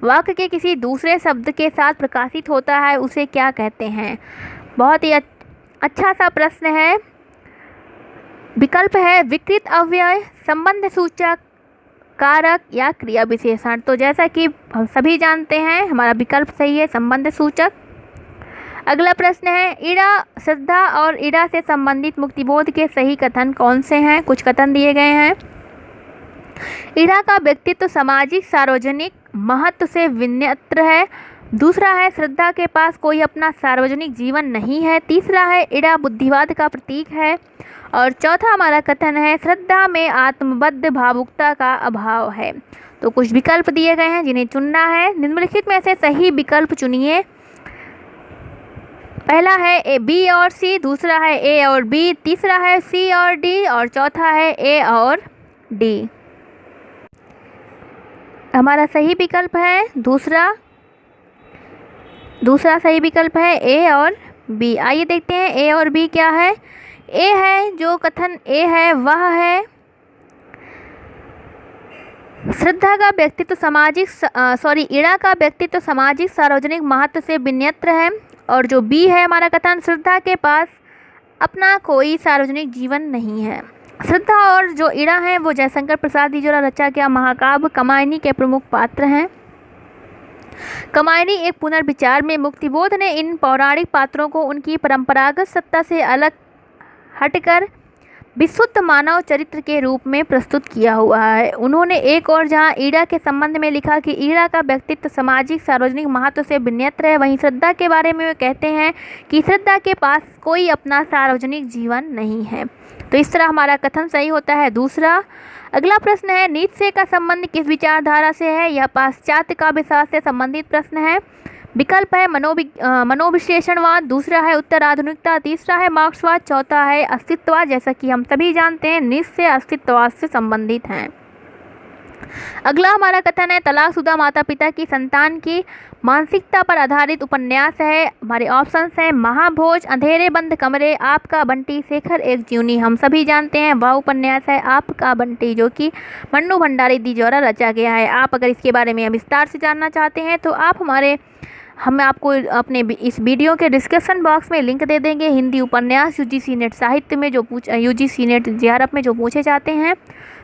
Speaker 1: वाक्य के किसी दूसरे शब्द के साथ प्रकाशित होता है उसे क्या कहते हैं। बहुत ही अच्छा सा प्रश्न है। विकल्प है विकृत अव्यय, संबंध सूचक, कारक या क्रिया विशेषण। तो जैसा कि हम सभी जानते हैं हमारा विकल्प सही है, संबंध सूचक। अगला प्रश्न है, इड़ा श्रद्धा और इड़ा से संबंधित मुक्तिबोध के सही कथन कौन से हैं। कुछ कथन दिए गए हैं। इड़ा का व्यक्तित्व सामाजिक सार्वजनिक महत्व से विन्यत्र है। दूसरा है, श्रद्धा के पास कोई अपना सार्वजनिक जीवन नहीं है। तीसरा है, इड़ा बुद्धिवाद का प्रतीक है। और चौथा हमारा कथन है, श्रद्धा में आत्मबद्ध भावुकता का अभाव है। तो कुछ विकल्प दिए गए हैं जिन्हें चुनना है। निम्नलिखित में से सही विकल्प चुनिए। पहला है ए बी और सी, दूसरा है ए और बी, तीसरा है सी और डी और चौथा है ए और डी। हमारा सही विकल्प है दूसरा सही विकल्प है ए और बी। आइए देखते हैं ए और बी क्या है। ए है, जो कथन ए है वह है, श्रद्धा का व्यक्तित्व इड़ा का व्यक्तित्व सामाजिक सार्वजनिक महत्व से विन्यत्र है। और जो बी है हमारा कथन, श्रद्धा के पास अपना कोई सार्वजनिक जीवन नहीं है। श्रद्धा और जो इड़ा है वो जयशंकर प्रसाद जी द्वारा रचा गया महाकाव्य कामायनी के प्रमुख पात्र हैं। कामायनी एक पुनर्विचार में मुक्तिबोध ने इन पौराणिक पात्रों को उनकी परंपरागत सत्ता से अलग हटकर विशुद्ध मानव चरित्र के रूप में प्रस्तुत किया हुआ है। उन्होंने एक और जहां ईड़ा के संबंध में लिखा कि ईड़ा का व्यक्तित्व सामाजिक सार्वजनिक महत्व से विन्यत्र है, वहीं श्रद्धा के बारे में वे कहते हैं कि श्रद्धा के पास कोई अपना सार्वजनिक जीवन नहीं है। तो इस तरह हमारा कथन सही होता है दूसरा। अगला प्रश्न है, नीत्शे का संबंध किस विचारधारा से है। यह पाश्चात्य काव्यशास्त्र से संबंधित प्रश्न है। विकल्प है मनोविश्लेषणवाद, दूसरा है उत्तर आधुनिकता, तीसरा है मार्क्सवाद, चौथा है अस्तित्ववाद। जैसा कि हम सभी जानते हैं नीत्शे अस्तित्ववाद से संबंधित हैं। अगला हमारा कथन है, तलाकशुदा माता पिता की संतान की मानसिकता पर आधारित उपन्यास है। हमारे ऑप्शंस हैं महाभोज, अंधेरे बंद कमरे, आपका बंटी, शेखर एक ज्यूनी। हम सभी जानते हैं वह उपन्यास है आपका बंटी, जो कि मन्नू भंडारी दी द्वारा रचा गया है। आप अगर इसके बारे में विस्तार से जानना चाहते हैं तो हम आपको अपने इस वीडियो के डिस्क्रिप्शन बॉक्स में लिंक दे देंगे। हिंदी उपन्यास यूजीसी नेट साहित्य में यूजीसी नेट जेआरएफ में जो पूछे जाते हैं,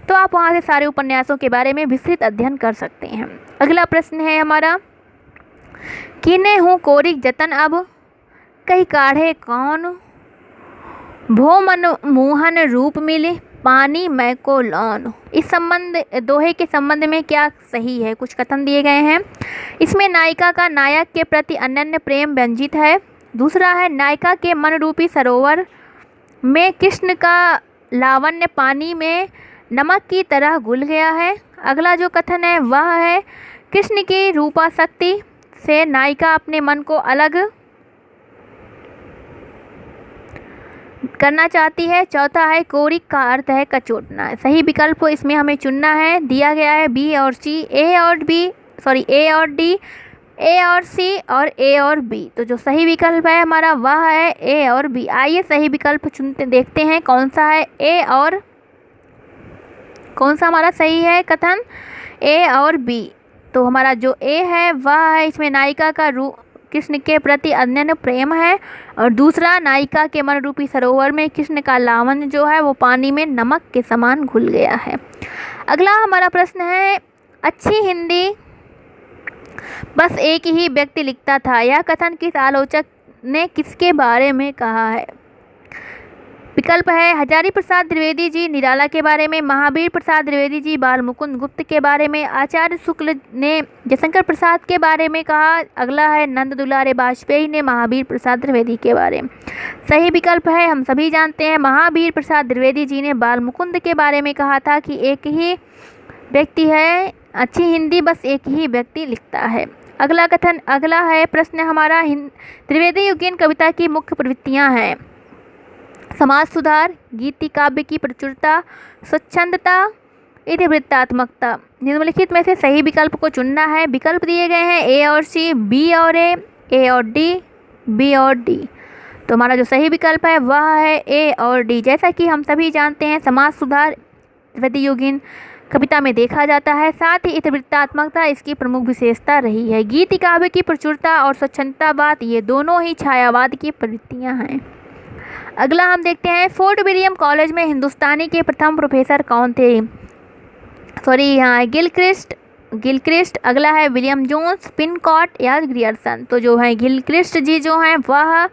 Speaker 1: तो आप वहां से सारे उपन्यासों के बारे में विस्तृत अध्ययन कर सकते हैं। अगला प्रश्न है हमारा, कीने हूँ कोरिक जतन अब, कहीं काढ़े कौन, भो मन मोहन रूप मिले, पानी मैं को लौन। इस दोहे के संबंध में क्या सही है। कुछ कथन दिए गए हैं। इसमें नायिका का नायक के प्रति अनन्य प्रेम व्यंजित है। दूसरा है, नायिका के मन रूपी सरोवर में कृष्ण का लावण्य पानी में नमक की तरह घुल गया है। अगला जो कथन है वह है, कृष्ण की रूपाशक्ति से नायिका अपने मन को अलग करना चाहती है। चौथा है कोरिक का अर्थ है कचोटना। सही विकल्प इसमें हमें चुनना है। दिया गया है बी और सी, ए और डी, ए और सी और ए और बी। तो जो सही विकल्प है हमारा वह है ए और बी। आइए सही विकल्प चुनते देखते हैं कौन सा है, ए और कौन सा हमारा सही है कथन, ए और बी। तो हमारा जो ए है वह है, इसमें नायिका का कृष्ण के प्रति अनन्य प्रेम है, और दूसरा नायिका के मन रूपी सरोवर में कृष्ण का लावण्य जो है वो पानी में नमक के समान घुल गया है। अगला हमारा प्रश्न है, अच्छी हिंदी बस एक ही व्यक्ति लिखता था, यह कथन किस आलोचक ने किसके बारे में कहा है। विकल्प है हजारी प्रसाद द्विवेदी जी निराला के बारे में, महावीर प्रसाद द्विवेदी जी बाल मुकुंद गुप्त के बारे में, आचार्य शुक्ल ने जयशंकर प्रसाद के बारे में कहा। अगला है नंद दुलारे वाजपेयी ने महावीर प्रसाद द्विवेदी के बारे में। सही विकल्प है, हम सभी जानते हैं, महावीर प्रसाद द्विवेदी जी ने बाल मुकुंद के बारे में कहा था कि एक ही व्यक्ति है, अच्छी हिंदी बस एक ही व्यक्ति लिखता है। अगला है प्रश्न हमारा, त्रिवेदी युगीन कविता की मुख्य प्रवृत्तियाँ हैं समाज सुधार, गीति काव्य की प्रचुरता, स्वच्छंदता, इतिवृत्तात्मकता। निम्नलिखित में से सही विकल्प को चुनना है। विकल्प दिए गए हैं ए और सी, बी और ए और डी, बी और डी। तो हमारा जो सही विकल्प है वह है ए और डी। जैसा कि हम सभी जानते हैं समाज सुधार त्रिवेदी युगीन कविता में देखा जाता है, साथ ही इतिवृत्तात्मकता इसकी प्रमुख विशेषता रही है। गीति काव्य की प्रचुरता और स्वच्छंदतावाद ये दोनों ही छायावाद की प्रवृत्तियाँ हैं। अगला हम देखते हैं, फोर्ट विलियम कॉलेज में हिंदुस्तानी के प्रथम प्रोफेसर कौन थे। यहाँ गिलक्रिस्ट। अगला है विलियम जोन्स, पिनकॉट या ग्रियर्सन। तो जो है गिलक्रिस्ट जी जो हैं वह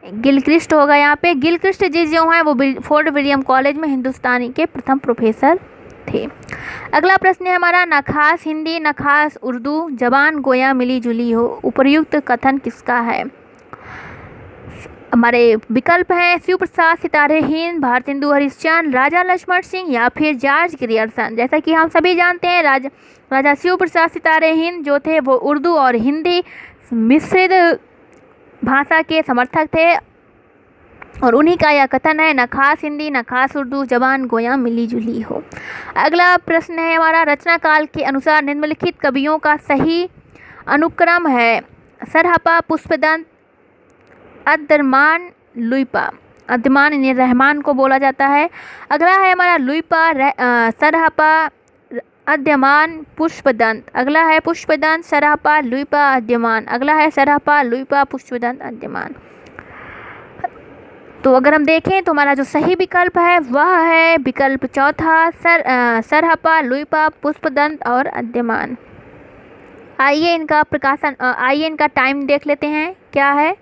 Speaker 1: गिलक्रिस्ट होगा यहाँ पे। गिलक्रिस्ट जी जो हैं वो फोर्ट विलियम कॉलेज में हिंदुस्तानी के प्रथम प्रोफेसर थे। अगला प्रश्न है हमारा, न खास हिंदी न खास उर्दू जबान गोया मिली जुली हो, उपर्युक्त कथन किसका है। हमारे विकल्प हैं शिव प्रसाद सितारेहीन, भारतेंदु हरिश्चंद्र, राजा लक्ष्मण सिंह या फिर जॉर्ज ग्रियर्सन। जैसा कि हम सभी जानते हैं राजा शिव प्रसाद सितारेहीन जो थे वो उर्दू और हिंदी मिश्रित भाषा के समर्थक थे, और उन्हीं का यह कथन है, न खास हिंदी न खास उर्दू जबान गोया मिली जुली हो। अगला प्रश्न है हमारा, रचना काल के अनुसार निम्नलिखित कवियों का सही अनुक्रम है। सरहपा, पुष्पदंत, अद्यमान, लुइपा। अद्यमान यानी रहमान को बोला जाता है। अगला है हमारा लुइपा, सरहपा, अद्यमान, पुष्पदंत। अगला है पुष्पदंत, सरहपा, लुइपा, अद्यमान। अगला है सरहपा, लुइपा, पुष्पदंत, अद्यमान। तो अगर हम देखें तो हमारा जो सही विकल्प है वह है विकल्प चौथा, सरहपा, लुइपा, पुष्पदंत और अद्यमान। आइए इनका टाइम देख लेते हैं क्या है।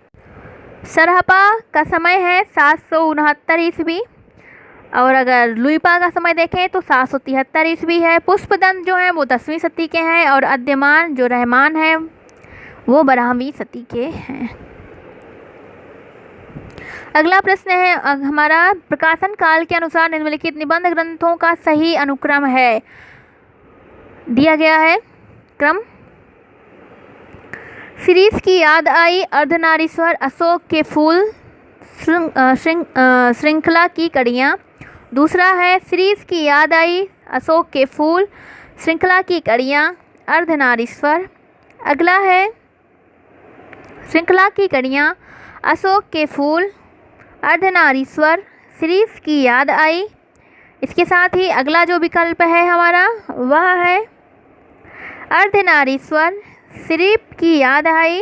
Speaker 1: सरहपा का समय है 769 ईस्वी, और अगर लुइपा का समय देखें तो 773 ईस्वी है। पुष्पदंत जो है वो 10वीं सदी के हैं, और अद्यमान जो रहमान है वो 12वीं सदी के हैं। अगला प्रश्न है हमारा, प्रकाशन काल के अनुसार निम्नलिखित निबंध ग्रंथों का सही अनुक्रम है। दिया गया है क्रम, सीरीज की याद आई, अर्धनारीश्वर, अशोक के फूल, श्रृंखला की कड़ियाँ। दूसरा है सीरीज की याद आई, अशोक के फूल, श्रृंखला की कड़ियाँ, अर्धनारीश्वर। अगला है श्रृंखला की कड़ियाँ, अशोक के फूल, अर्धनारीश्वर, सीरीज की याद आई। इसके साथ ही अगला जो विकल्प है हमारा वह है अर्धनारीश्वर, सीरीज की याद आई,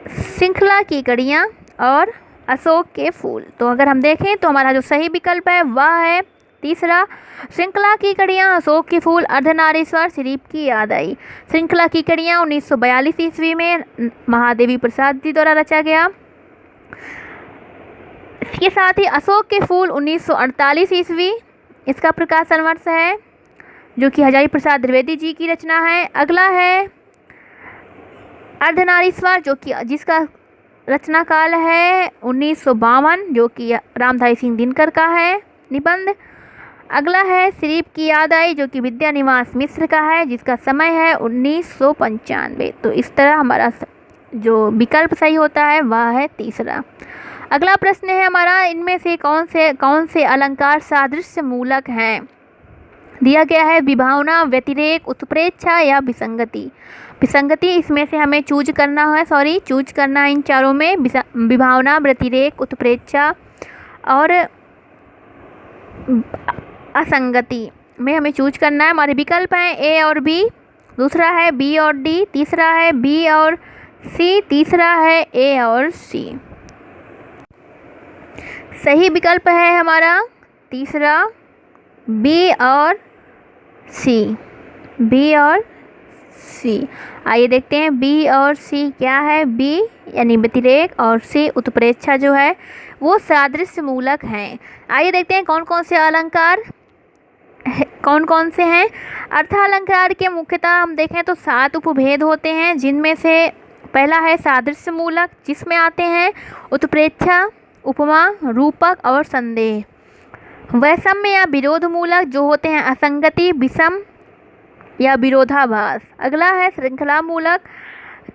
Speaker 1: श्रृंखला की कड़ियाँ और अशोक के फूल। तो अगर हम देखें तो हमारा जो सही विकल्प है वह है तीसरा, श्रृंखला की कड़ियाँ, अशोक के फूल, अर्धनारीश्वर, सीरीज की याद आई। श्रृंखला की कड़ियाँ 1942 ईस्वी में महादेवी प्रसाद जी द्वारा रचा गया। इसके साथ ही अशोक के फूल 1948 ईस्वी इसका प्रकाशन वर्ष है, जो कि हजारी प्रसाद द्विवेदी जी की रचना है। अगला है अर्धनारीश्वर, जो कि जिसका रचना काल है 1952, जो कि रामधारी सिंह दिनकर का है निबंध। अगला है सीरीज की याद आई, जो कि विद्यानिवास मिश्र का है, जिसका समय है 1995। तो इस तरह हमारा जो विकल्प सही होता है वह है तीसरा। अगला प्रश्न है हमारा, इनमें से कौन से अलंकार सादृश्य मूलक हैं? दिया गया है विभावना, व्यतिरेक, उत्प्रेक्षा या विसंगति। विसंगति इसमें से हमें चूज करना है इन चारों में, विभावना, व्यतिरेक, उत्प्रेक्षा और असंगति में हमें चूज करना है। हमारे विकल्प हैं ए और बी, दूसरा है बी और डी, तीसरा है बी और सी, तीसरा है ए और सी। सही विकल्प है हमारा तीसरा बी और सी, बी और सी। आइए देखते हैं बी और सी क्या है। बी यानी व्यतिरेक और सी उत्प्रेक्षा जो है वो सादृश्य मूलक हैं। आइए देखते हैं कौन कौन से अलंकार कौन कौन से हैं। अर्थालंकार के मुख्यतः हम देखें तो 7 उपभेद होते हैं, जिनमें से पहला है सादृश्य मूलक, जिसमें आते हैं उत्प्रेक्षा, उपमा, रूपक और संदेह। वैषम्य या विरोध मूलक जो होते हैं असंगति, विषम या विरोधाभास। अगला है श्रृंखला मूलक,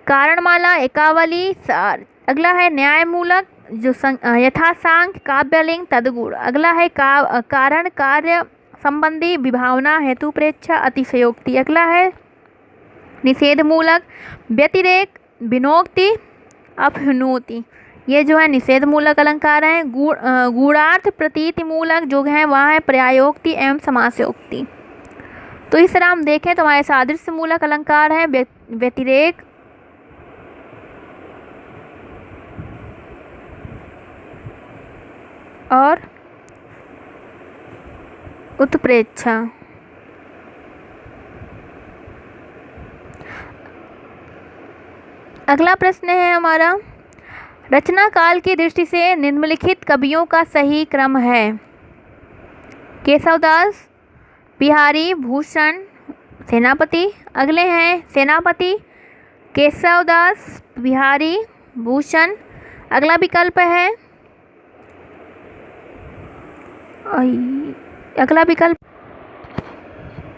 Speaker 1: कारणमाला, एकावली, सार। अगला है न्याय मूलक जो यथासांख्य, काव्यलिंग, तदगुण। अगला है कारण कार्य संबंधी, विभावना, हेतुप्रेक्षा, अतिशयोक्ति। अगला है निषेध मूलक, व्यतिरेक, विनोक्ति, अपहनुति। ये जो है निषेध मूलक अलंकार हैं। गूढ़ार्थ प्रतीति मूलक जो है वहाँ है पर्यायोक्ति एवं समासयोक्ति। तो इस तरह हम देखें तो हमारे सादृश्य मूलक अलंकार हैं व्यतिरेक, और उत्प्रेक्षा। अगला प्रश्न है हमारा, रचना काल की दृष्टि से निम्नलिखित कवियों का सही क्रम है? केशवदास, बिहारी, भूषण, सेनापति। अगले हैं सेनापति, केशवदास, बिहारी, भूषण। अगला विकल्प है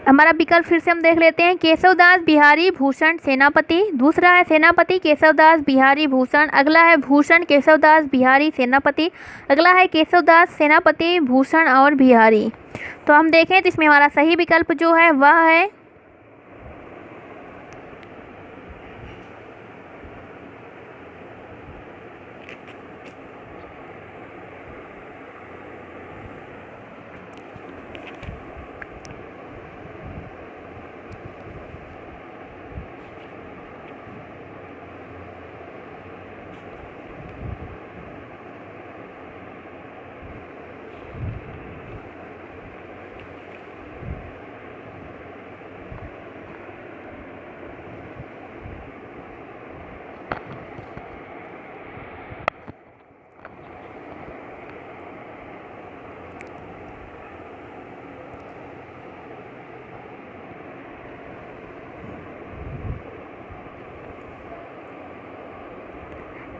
Speaker 1: हमारा विकल्प फिर से हम देख लेते हैं, केशवदास, बिहारी, भूषण, सेनापति। दूसरा है सेनापति, केशवदास, बिहारी, भूषण। अगला है भूषण, केशवदास, बिहारी, सेनापति। अगला है केशवदास, सेनापति, भूषण और बिहारी। तो हम देखें तो इसमें हमारा सही विकल्प जो है वह है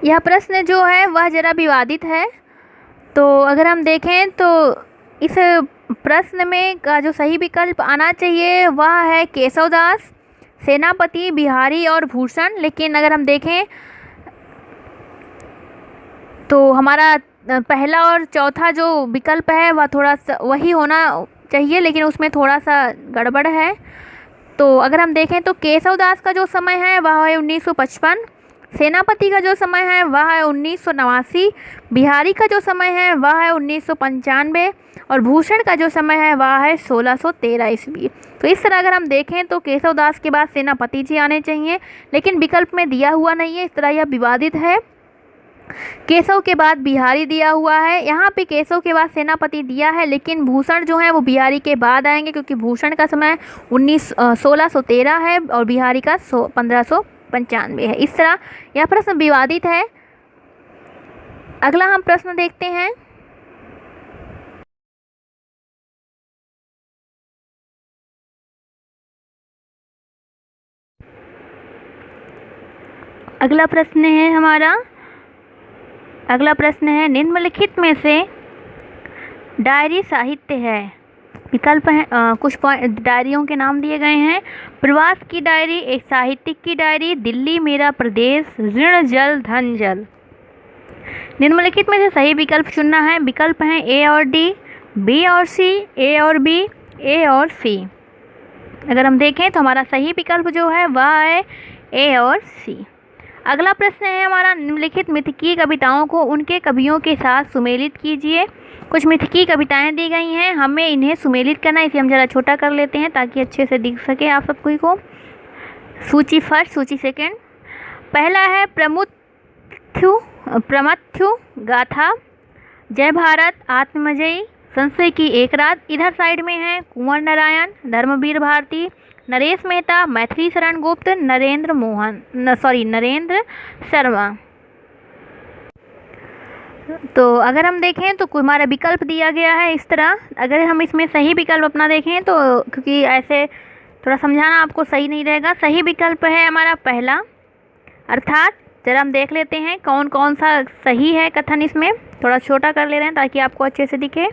Speaker 1: यह प्रश्न जो है वह जरा विवादित है। तो अगर हम देखें तो इस प्रश्न में का जो सही विकल्प आना चाहिए वह है केशवदास, सेनापति, बिहारी और भूषण। लेकिन अगर हम देखें तो हमारा पहला और चौथा जो विकल्प है वह थोड़ा सा वही होना चाहिए, लेकिन उसमें थोड़ा सा गड़बड़ है। तो अगर हम देखें तो केशवदास का जो समय है वह है 1955, सेनापति का जो समय है वह है 1989, बिहारी का जो समय है वह है 1995 और भूषण का जो समय है वह है 1613 ईस्वी। तो इस तरह अगर हम देखें तो केशवदास के बाद सेनापति जी आने चाहिए, लेकिन विकल्प में दिया हुआ नहीं है, इस तरह यह विवादित है। केशव के बाद बिहारी दिया हुआ है, यहाँ पे केशव के बाद सेनापति दिया है, लेकिन भूषण जो है वो बिहारी के बाद आएंगे, क्योंकि भूषण का समय 1613 है और बिहारी का 1595 है। इस तरह यह प्रश्न विवादित है। अगला हम प्रश्न देखते हैं। अगला प्रश्न है निम्नलिखित में से डायरी साहित्य है? विकल्प हैं कुछ पॉइंट डायरियों के नाम दिए गए हैं। प्रवास की डायरी, एक साहित्यिक की डायरी, दिल्ली मेरा प्रदेश, ऋण जल धन जल। निम्नलिखित में से सही विकल्प चुनना है। विकल्प हैं ए और डी, बी और सी, ए और बी, ए और सी। अगर हम देखें तो हमारा सही विकल्प जो है वह है ए और सी। अगला प्रश्न है हमारा, निम्नलिखित मिथकीय कविताओं को उनके कवियों के साथ सुमेलित कीजिए। कुछ मिथकीय कविताएं दी गई हैं, हमें इन्हें सुमेलित करना है, इसे हम ज़रा छोटा कर लेते हैं ताकि अच्छे से दिख सके आप सबको को। सूची फर्स्ट, सूची सेकंड। पहला है प्रमथ्यु गाथा, जय भारत, आत्मजयी, संशय की एक रात। इधर साइड में है कुंवर नारायण, धर्मवीर भारती, नरेश मेहता, मैथिली शरण गुप्त, नरेंद्र शर्मा। तो अगर हम देखें तो हमारा विकल्प दिया गया है इस तरह। अगर हम इसमें सही विकल्प अपना देखें तो, क्योंकि ऐसे थोड़ा समझाना आपको सही नहीं रहेगा, सही विकल्प है हमारा पहला। अर्थात जरा हम देख लेते हैं कौन कौन सा सही है कथन। इसमें थोड़ा छोटा कर ले रहे हैं ताकि आपको अच्छे से दिखे।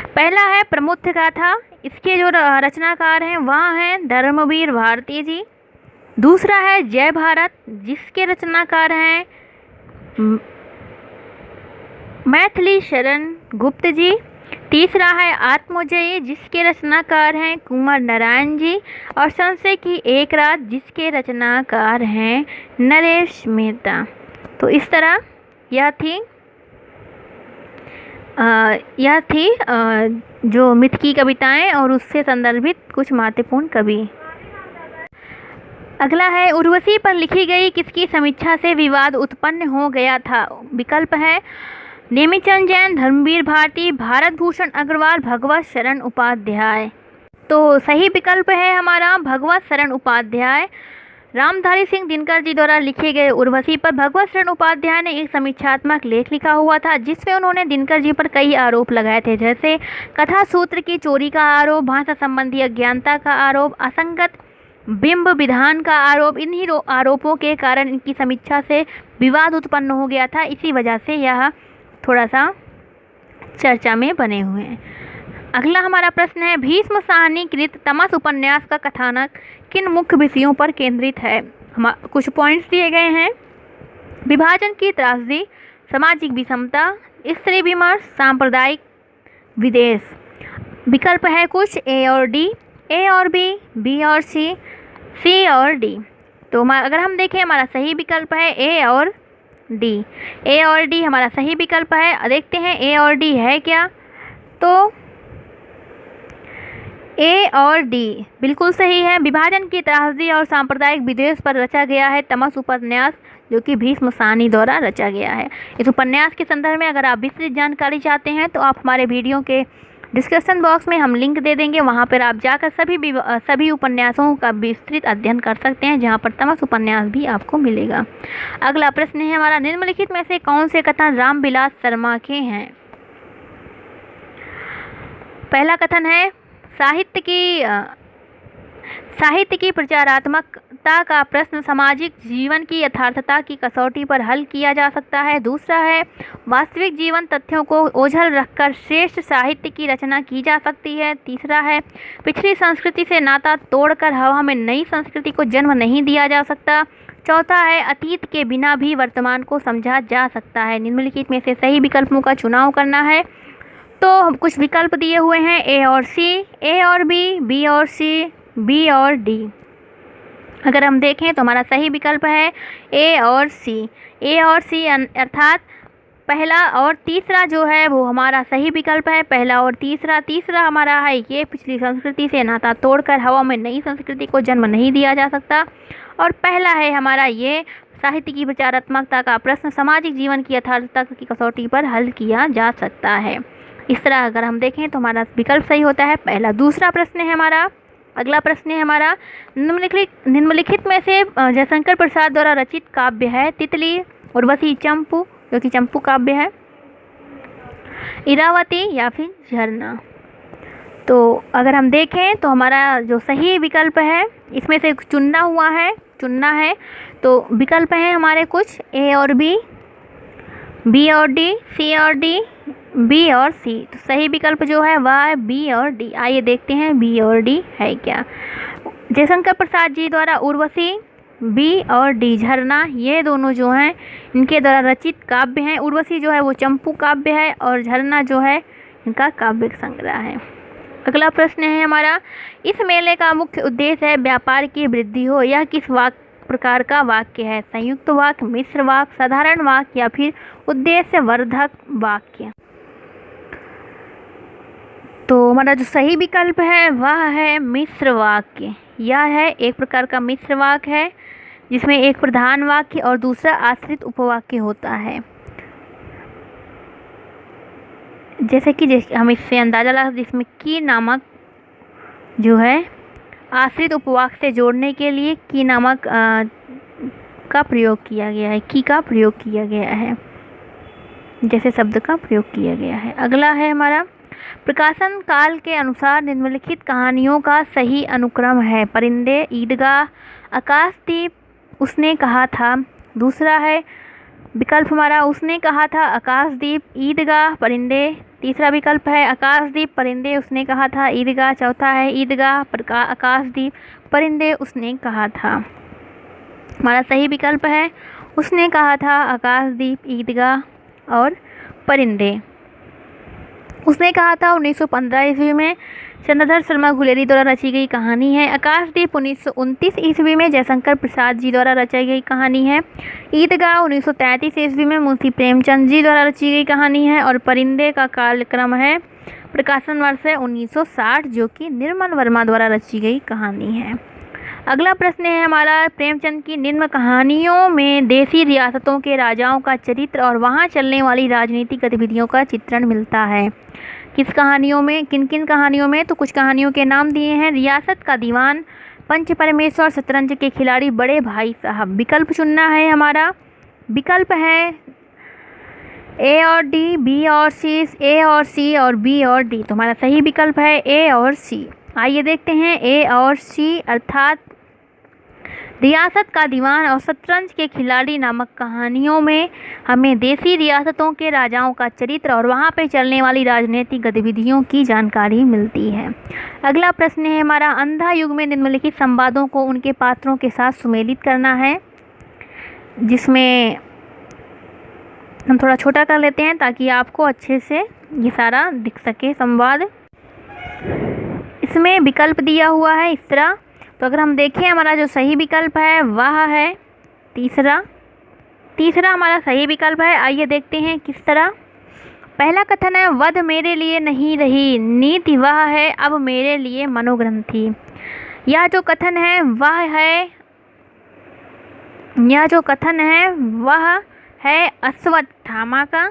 Speaker 1: पहला है प्रमुख गाथा, इसके जो रचनाकार हैं वह हैं धर्मवीर भारती जी। दूसरा है जय भारत, जिसके रचनाकार हैं मैथिली शरण गुप्त जी। तीसरा है आत्मजयी, जिसके रचनाकार हैं कुंवर नारायण जी। और संशय की एक रात, जिसके रचनाकार हैं नरेश मेहता। तो इस तरह यह थी जो मिथ की कविताएं और उससे संदर्भित कुछ महत्वपूर्ण कवि। अगला है उर्वशी पर लिखी गई किसकी समीक्षा से विवाद उत्पन्न हो गया था। विकल्प है नेमीचंद जैन, धर्मवीर भारती, भारत भूषण अग्रवाल, भगवत शरण उपाध्याय। तो सही विकल्प है हमारा भगवत शरण उपाध्याय। रामधारी सिंह दिनकर जी द्वारा लिखे गए उर्वशी पर भगवत शरण उपाध्याय ने एक समीक्षात्मक लेख लिखा हुआ था, जिसमें उन्होंने दिनकर जी पर कई आरोप लगाए थे, जैसे कथा सूत्र की चोरी का आरोप, भाषा संबंधी अज्ञानता का आरोप, असंगत बिंब विधान का आरोप। इन्हीं आरोपों के कारण इनकी समीक्षा से विवाद उत्पन्न हो गया था। इसी वजह से यह थोड़ा सा चर्चा में बने हुए हैं। अगला हमारा प्रश्न है, भीष्म साहनीकृत तमस उपन्यास का कथानक किन मुख्य विषयों पर केंद्रित है। कुछ पॉइंट्स दिए गए हैं। विभाजन की त्रासदी, सामाजिक विषमता, स्त्री विमर्श, सांप्रदायिक विदेश। विकल्प है कुछ ए और डी, ए और बी, बी और सी, सी और डी। तो अगर हम देखें हमारा सही विकल्प है ए और डी। ए और डी हमारा सही विकल्प है। देखते हैं ए और डी है क्या। तो ए और डी बिल्कुल सही है। विभाजन की त्रासदी और सांप्रदायिक विद्वेष पर रचा गया है तमस उपन्यास, जो कि भीष्म साहनी द्वारा रचा गया है। इस उपन्यास के संदर्भ में अगर आप विस्तृत जानकारी चाहते हैं तो आप हमारे वीडियो के डिस्क्रिप्शन बॉक्स में हम लिंक दे देंगे, वहां पर आप जाकर सभी उपन्यासों का विस्तृत अध्ययन कर सकते हैं, जहां पर तमस उपन्यास भी आपको मिलेगा। अगला प्रश्न है हमारा, निम्नलिखित में से कौन से कथन रामविलास शर्मा के हैं। पहला कथन है साहित्य की प्रचारात्मकता का प्रश्न सामाजिक जीवन की यथार्थता की कसौटी पर हल किया जा सकता है। दूसरा है वास्तविक जीवन तथ्यों को ओझल रखकर श्रेष्ठ साहित्य की रचना की जा सकती है। तीसरा है पिछली संस्कृति से नाता तोड़कर हवा में नई संस्कृति को जन्म नहीं दिया जा सकता। चौथा है अतीत के बिना भी वर्तमान को समझा जा सकता है। निम्नलिखित में से सही विकल्पों का चुनाव करना है। तो कुछ विकल्प दिए हुए हैं ए और सी, ए और बी, बी और सी, बी और डी। अगर हम देखें तो हमारा सही विकल्प है ए और सी। ए और सी अर्थात पहला और तीसरा जो है वो हमारा सही विकल्प है। पहला और तीसरा हमारा है ये पिछली संस्कृति से नाता तोड़कर हवा में नई संस्कृति को जन्म नहीं दिया जा सकता। और पहला है हमारा ये साहित्य की विचारात्मकता का प्रश्न सामाजिक जीवन की यथार्थता की कसौटी पर हल किया जा सकता है। इस तरह अगर हम देखें तो हमारा विकल्प सही होता है पहला। दूसरा प्रश्न है हमारा, अगला प्रश्न है हमारा, निम्नलिखित में से जयशंकर प्रसाद द्वारा रचित काव्य है तितली, उर्वशी, चंपू, जो कि चंपू काव्य है, इरावती या फिर झरना। तो अगर हम देखें तो हमारा जो सही विकल्प है इसमें से चुनना है तो विकल्प हैं हमारे कुछ ए और बी, बी और डी, सी और डी, बी और सी। तो सही विकल्प जो है वह है बी और डी। आइए देखते हैं बी और डी है क्या। जयशंकर प्रसाद जी द्वारा उर्वशी, बी और डी झरना, ये दोनों जो हैं इनके द्वारा रचित काव्य हैं। उर्वशी जो है वो चंपू काव्य है और झरना जो है इनका काव्य संग्रह है। अगला प्रश्न है हमारा, इस मेले का मुख्य उद्देश्य है व्यापार की वृद्धि हो। यह किस प्रकार का वाक्य है? संयुक्त वाक्य, मिश्र वाक्य, साधारण वाक्य या फिर उद्देश्यवर्धक वाक्य? तो हमारा जो सही विकल्प है वह है मिश्र वाक्य। यह है एक प्रकार का मिश्र वाक्य है जिसमें एक प्रधान वाक्य और दूसरा आश्रित उपवाक्य होता है। जैसे कि हम इससे अंदाजा लगा, जिसमें की नामक जो है आश्रित उपवाक्य से जोड़ने के लिए की नामक का प्रयोग किया गया है, की का प्रयोग किया गया है, जैसे शब्द का प्रयोग किया गया है। अगला है हमारा, प्रकाशन काल के अनुसार निम्नलिखित कहानियों का सही अनुक्रम है। परिंदे, ईदगाह, आकाशदीप, उसने कहा था। दूसरा है विकल्प हमारा, उसने कहा था, आकाशदीप, ईदगाह, परिंदे। तीसरा विकल्प है आकाशदीप, परिंदे, उसने कहा था, ईदगाह। चौथा है ईदगाह, आकाशदीप, परिंदे, उसने कहा था। हमारा सही विकल्प है उसने कहा था, आकाशदीप, ईदगाह और परिंदे। उसने कहा था 1915 ईस्वी में चंद्रधर शर्मा गुलेरी द्वारा रची गई कहानी है। आकाशदीप 1929 ईस्वी में जयशंकर प्रसाद जी द्वारा रचाई गई कहानी है। ईदगाह 1933 ईस्वी में मुंशी प्रेमचंद जी द्वारा रची गई कहानी है। और परिंदे का कालक्रम है, प्रकाशन वर्ष है 1960, जो कि निर्मल वर्मा द्वारा रची गई कहानी है। अगला प्रश्न है हमारा, प्रेमचंद की निम्न कहानियों में देसी रियासतों के राजाओं का चरित्र और वहां चलने वाली राजनीतिक गतिविधियों का चित्रण मिलता है। किस कहानियों में, किन किन कहानियों में? तो कुछ कहानियों के नाम दिए हैं, रियासत का दीवान, पंच परमेश्वर, शतरंज के खिलाड़ी, बड़े भाई साहब। विकल्प चुनना है हमारा, विकल्प है ए और डी, बी और सी, ए और सी और बी और डी। तो हमारा सही विकल्प है ए और सी। आइए देखते हैं ए और सी, अर्थात रियासत का दीवान और शतरंज के खिलाड़ी नामक कहानियों में हमें देसी रियासतों के राजाओं का चरित्र और वहां पर चलने वाली राजनीतिक गतिविधियों की जानकारी मिलती है। अगला प्रश्न है हमारा, अंधा युग में निम्नलिखित संवादों को उनके पात्रों के साथ सुमेलित करना है, जिसमें हम थोड़ा छोटा कर लेते हैं ताकि आपको अच्छे से ये सारा दिख सके संवाद। इसमें विकल्प दिया हुआ है इस तरह। तो अगर हम देखें, हमारा जो सही विकल्प है वह है तीसरा हमारा सही विकल्प है। आइए देखते हैं किस तरह। पहला कथन है, वध मेरे लिए नहीं रही, नीति वह है अब मेरे लिए मनोग्रंथि। यह जो कथन है वह है अश्वत्थामा का।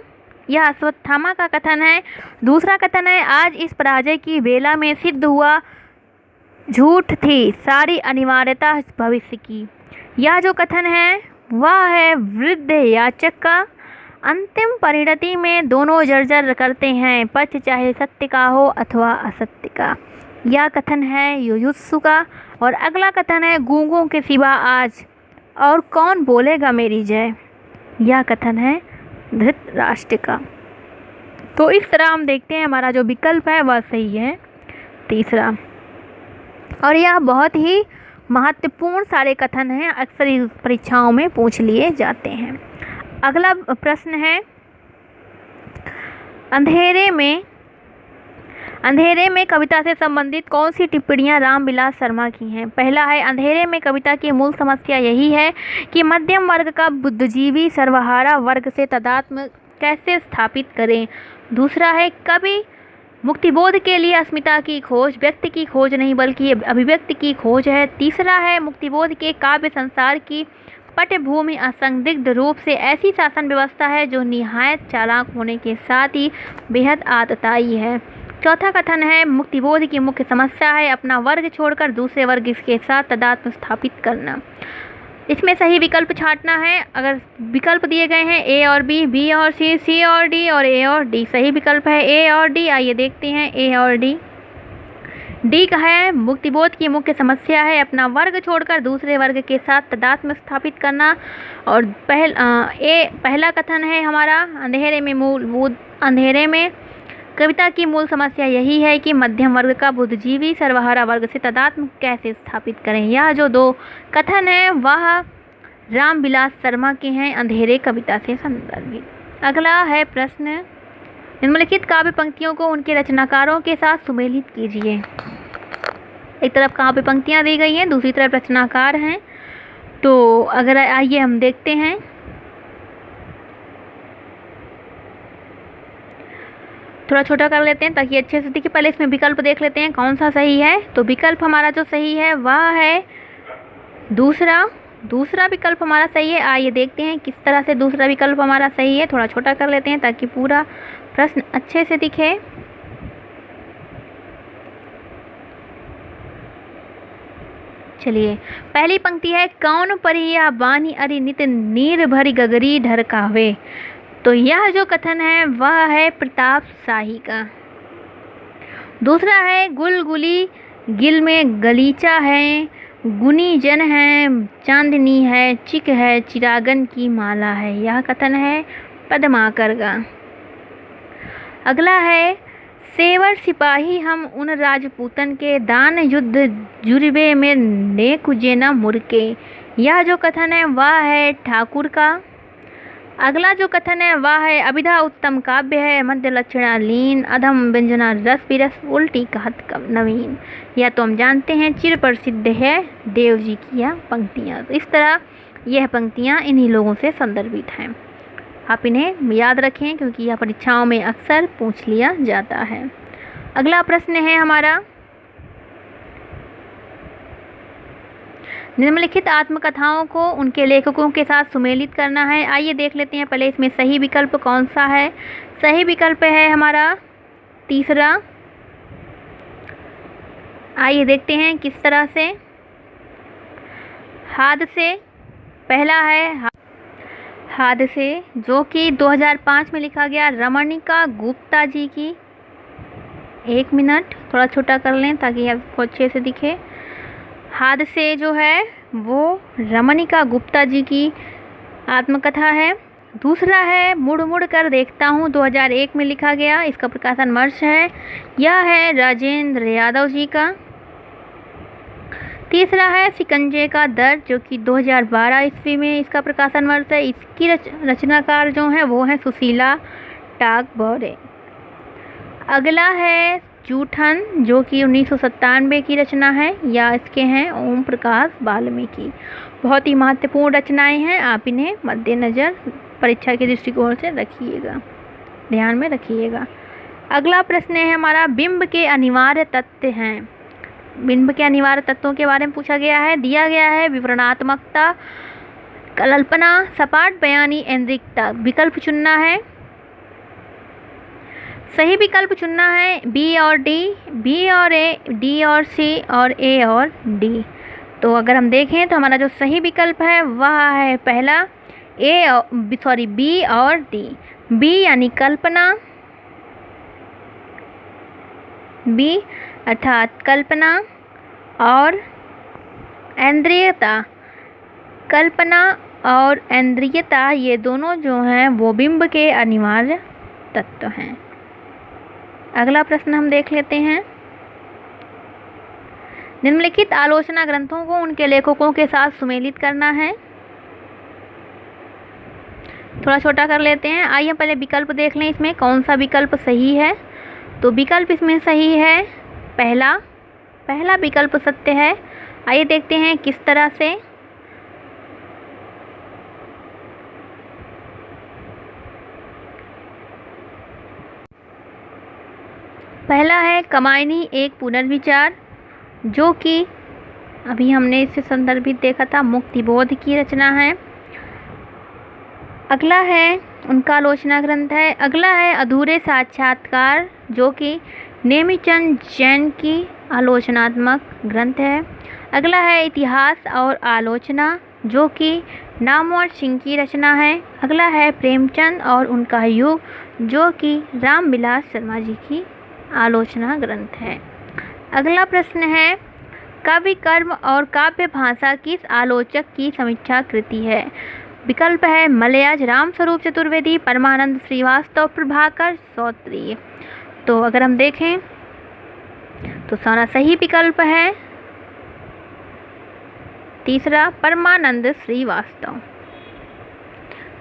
Speaker 1: यह अश्वत्थामा का कथन है। दूसरा कथन है, आज इस पराजय की बेला में सिद्ध हुआ झूठ थी सारी अनिवार्यता भविष्य की। यह जो कथन है वह है वृद्ध याचक का। अंतिम परिणति में दोनों जर्जर करते हैं, पक्ष चाहे सत्य का हो अथवा असत्य का। यह कथन है युयुत्सु का। और अगला कथन है, गूंगों के सिवा आज और कौन बोलेगा मेरी जय। यह कथन है धृतराष्ट्र का। तो इस तरह हम देखते हैं हमारा जो विकल्प है वह सही है, तीसरा। और यह बहुत ही महत्वपूर्ण सारे कथन हैं, अक्सर इस परीक्षाओं में पूछ लिए जाते हैं। अगला प्रश्न है, अंधेरे में कविता से संबंधित कौन सी टिप्पणियां रामविलास शर्मा की हैं? पहला है, अंधेरे में कविता की मूल समस्या यही है कि मध्यम वर्ग का बुद्धिजीवी सर्वहारा वर्ग से तादात्म्य कैसे स्थापित करें। दूसरा है, कवि मुक्तिबोध के लिए अस्मिता की खोज व्यक्ति की खोज नहीं बल्कि अभिव्यक्ति की खोज है। तीसरा है, मुक्तिबोध के काव्य संसार की पटभूमि असंदिग्ध रूप से ऐसी शासन व्यवस्था है जो निहायत चालाक होने के साथ ही बेहद आतताई है। चौथा कथन है, मुक्तिबोध की मुख्य समस्या है अपना वर्ग छोड़कर दूसरे वर्ग के साथ तादात्म्य स्थापित करना। इसमें सही विकल्प छांटना है। अगर विकल्प दिए गए हैं ए और बी, बी और सी, सी और डी और ए और डी। सही विकल्प है ए और डी। आइए देखते हैं ए और डी। डी का है मुक्तिबोध की मुख्य समस्या है अपना वर्ग छोड़कर दूसरे वर्ग के साथ तादात्म्य स्थापित करना। और पहला कथन है हमारा अंधेरे में कविता की मूल समस्या यही है कि मध्यम वर्ग का बुद्धिजीवी सर्वहारा वर्ग से तादात्म्य कैसे स्थापित करें। यह जो दो कथन है वह रामविलास शर्मा के हैं, अंधेरे कविता से संदर्भित। अगला है प्रश्न, निम्नलिखित काव्य पंक्तियों को उनके रचनाकारों के साथ सुमेलित कीजिए। एक तरफ काव्य पंक्तियाँ दी गई हैं, दूसरी तरफ रचनाकार हैं। तो अगर आइए हम देखते हैं, थोड़ा छोटा कर लेते हैं ताकि अच्छे से दिखे। पहले इसमें विकल्प देख लेते हैं कौन सा सही है। तो विकल्प हमारा जो सही है वह है दूसरा विकल्प हमारा सही है। आइए देखते हैं किस तरह से दूसरा विकल्प हमारा सही है। थोड़ा छोटा कर लेते हैं ताकि पूरा प्रश्न अच्छे से दिखे। चलिए, पहली पंक्ति है कौन परिया बानी अरि नित नीर भरी गगरी ढरकावे। तो यह जो कथन है वह है प्रताप शाही का। दूसरा है गुलगुली गिल में गलीचा है, गुनी जन है, चांदनी है, चिक है, चिरागन की माला है। यह कथन है पद्माकर का। अगला है सेवर सिपाही हम उन राजपूतन के दान युद्ध जुर्बे में नेक जेना मुरके। यह जो कथन है वह है ठाकुर का। अगला जो कथन है वह है अभिधा उत्तम काव्य है, मध्य लक्षणा लीन, अधम व्यंजना रस विरस, उल्टी कहत नवीन। यह तो हम जानते हैं चिर प्रसिद्ध है देव जी की यह पंक्तियाँ। तो इस तरह यह पंक्तियाँ इन्हीं लोगों से संदर्भित हैं। आप इन्हें याद रखें क्योंकि यह परीक्षाओं में अक्सर पूछ लिया जाता है। अगला प्रश्न है हमारा, निम्नलिखित आत्मकथाओं को उनके लेखकों के साथ सुमेलित करना है। आइए देख लेते हैं पहले इसमें सही विकल्प कौन सा है। सही विकल्प है हमारा तीसरा। आइए देखते हैं किस तरह से। हादसे, पहला है हादसे जो कि 2005 में लिखा गया रमणिका गुप्ता जी की। एक मिनट थोड़ा छोटा कर लें ताकि आपको अच्छे से दिखे। हादसे जो है वो रमणिका गुप्ता जी की आत्मकथा है। दूसरा है मुड़ मुड़ कर देखता हूँ 2001 में लिखा गया, इसका प्रकाशन वर्ष है, यह है राजेंद्र यादव जी का। तीसरा है शिकंजे का दर्द जो कि 2012 ईस्वी में इसका प्रकाशन वर्ष है, इसकी रचनाकार जो है वो है सुशीला टागबोरे। अगला है जूठन जो कि 1997 की रचना है, या इसके हैं ओम प्रकाश वाल्मीकि। बहुत ही महत्वपूर्ण रचनाएं हैं, आप इन्हें मद्देनज़र परीक्षा के दृष्टिकोण से रखिएगा, ध्यान में रखिएगा। अगला प्रश्न है हमारा बिंब के अनिवार्य तत्व हैं। बिंब के अनिवार्य तत्वों के बारे में पूछा गया है। दिया गया है विवरणात्मकता, कल्पना, सपाट बयानी, ऐन्द्रिकता। विकल्प चुनना है, सही विकल्प चुनना है बी और डी, बी और ए, डी और सी और ए और डी। तो अगर हम देखें तो हमारा जो सही विकल्प है वह है पहला बी और डी। बी यानी कल्पना, बी अर्थात कल्पना और ऐन्द्रियता। कल्पना और ऐन्द्रियता ये दोनों जो हैं वो बिंब के अनिवार्य तत्व हैं। अगला प्रश्न हम देख लेते हैं, निम्नलिखित आलोचना ग्रंथों को उनके लेखकों के साथ सुमेलित करना है। थोड़ा छोटा कर लेते हैं। आइए पहले विकल्प देख लें इसमें कौन सा विकल्प सही है। तो विकल्प इसमें सही है पहला विकल्प सत्य है। आइए देखते हैं किस तरह से। पहला है कमायनी एक पुनर्विचार जो कि अभी हमने इससे संदर्भित देखा था, मुक्तिबोध की रचना है। अगला है उनका आलोचना ग्रंथ है। अगला है अधूरे साक्षात्कार जो कि नेमीचंद जैन की आलोचनात्मक ग्रंथ है। अगला है इतिहास और आलोचना जो कि नामवर सिंह की रचना है। अगला है प्रेमचंद और उनका युग जो कि रामविलास शर्मा जी की आलोचना ग्रंथ है। अगला प्रश्न है, काव्य कर्म और काव्य भाषा किस आलोचक की समीक्षा कृति है? विकल्प है मलयाज रामस्वरूप चतुर्वेदी, परमानंद श्रीवास्तव, प्रभाकर सौत्री। तो अगर हम देखें तो सारा सही विकल्प है तीसरा, परमानंद श्रीवास्तव।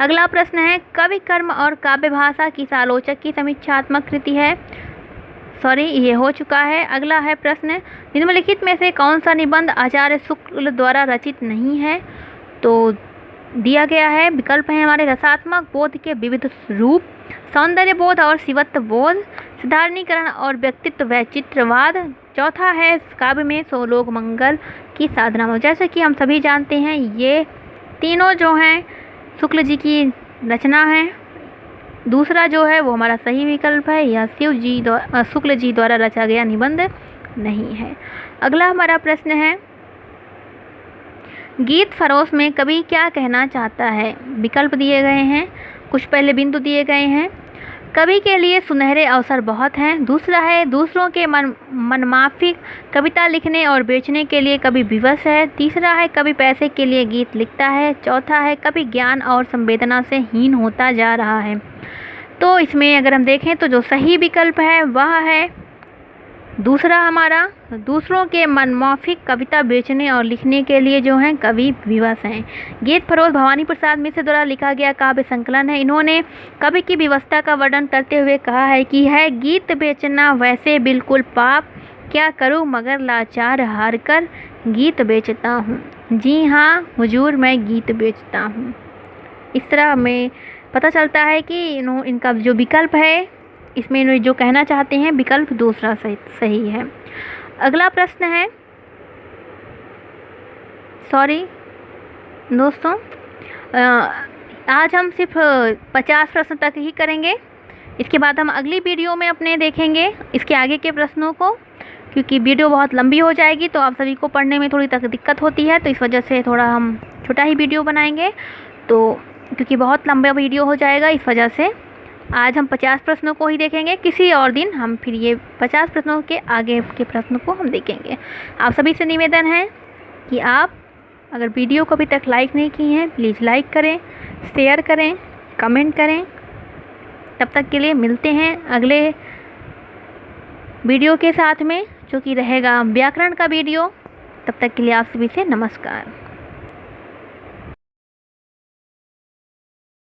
Speaker 1: अगला प्रश्न है, कवि कर्म और काव्य भाषा किस आलोचक की समीक्षात्मक कृति है? सॉरी, ये हो चुका है। अगला है प्रश्न, निम्नलिखित में से कौन सा निबंध आचार्य शुक्ल द्वारा रचित नहीं है? तो दिया गया है, विकल्प है हमारे रसात्मक बोध के विविध रूप, सौंदर्य बोध और शिवत्व बोध, साधारणीकरण और व्यक्तित्व वैचित्रवाद, चौथा है काव्य में सोलोग मंगल की साधना। जैसे कि हम सभी जानते हैं ये तीनों जो हैं शुक्ल जी की रचना है। दूसरा जो है वो हमारा सही विकल्प है, यह शुक्ल जी द्वारा रचा गया निबंध नहीं है। अगला हमारा प्रश्न है, गीत फरोश में कवि क्या कहना चाहता है? विकल्प दिए गए हैं, कुछ पहले बिंदु दिए गए हैं। कवि के लिए सुनहरे अवसर बहुत हैं। दूसरा है दूसरों के मनमाफिक कविता लिखने और बेचने के लिए कवि विवश है। तीसरा है कवि पैसे के लिए गीत लिखता है। चौथा है कवि ज्ञान और संवेदना से हीन होता जा रहा है। तो इसमें अगर हम देखें तो जो सही विकल्प है वह है दूसरा हमारा, दूसरों के मनमाफिक कविता बेचने और लिखने के लिए जो हैं कवि विवश हैं। गीत फरोश भवानी प्रसाद मिश्र द्वारा लिखा गया काव्य संकलन है। इन्होंने कवि की व्यवस्था का वर्णन करते हुए कहा है कि है गीत बेचना वैसे बिल्कुल पाप, क्या करूं मगर लाचार हार कर गीत बेचता हूं। जी हाँ हुजूर, मैं गीत बेचता हूं। इस तरह हमें पता चलता है कि इनका जो विकल्प है इसमें इन्होंने जो कहना चाहते हैं विकल्प दूसरा सही है। अगला प्रश्न है, सॉरी दोस्तों, आज हम सिर्फ 50 प्रश्न तक ही करेंगे। इसके बाद हम अगली वीडियो में अपने देखेंगे इसके आगे के प्रश्नों को, क्योंकि वीडियो बहुत लंबी हो जाएगी तो आप सभी को पढ़ने में थोड़ी तक दिक्कत होती है, तो इस वजह से थोड़ा हम छोटा ही वीडियो बनाएंगे। तो क्योंकि बहुत लंबा वीडियो हो जाएगा इस वजह से आज हम 50 प्रश्नों को ही देखेंगे। किसी और दिन हम फिर ये 50 प्रश्नों के आगे के प्रश्नों को हम देखेंगे। आप सभी से निवेदन है कि आप अगर वीडियो को अभी तक लाइक नहीं की हैं प्लीज़ लाइक करें, शेयर करें, कमेंट करें। तब तक के लिए मिलते हैं अगले वीडियो के साथ में, जो कि रहेगा व्याकरण का वीडियो। तब तक के लिए आप सभी से नमस्कार।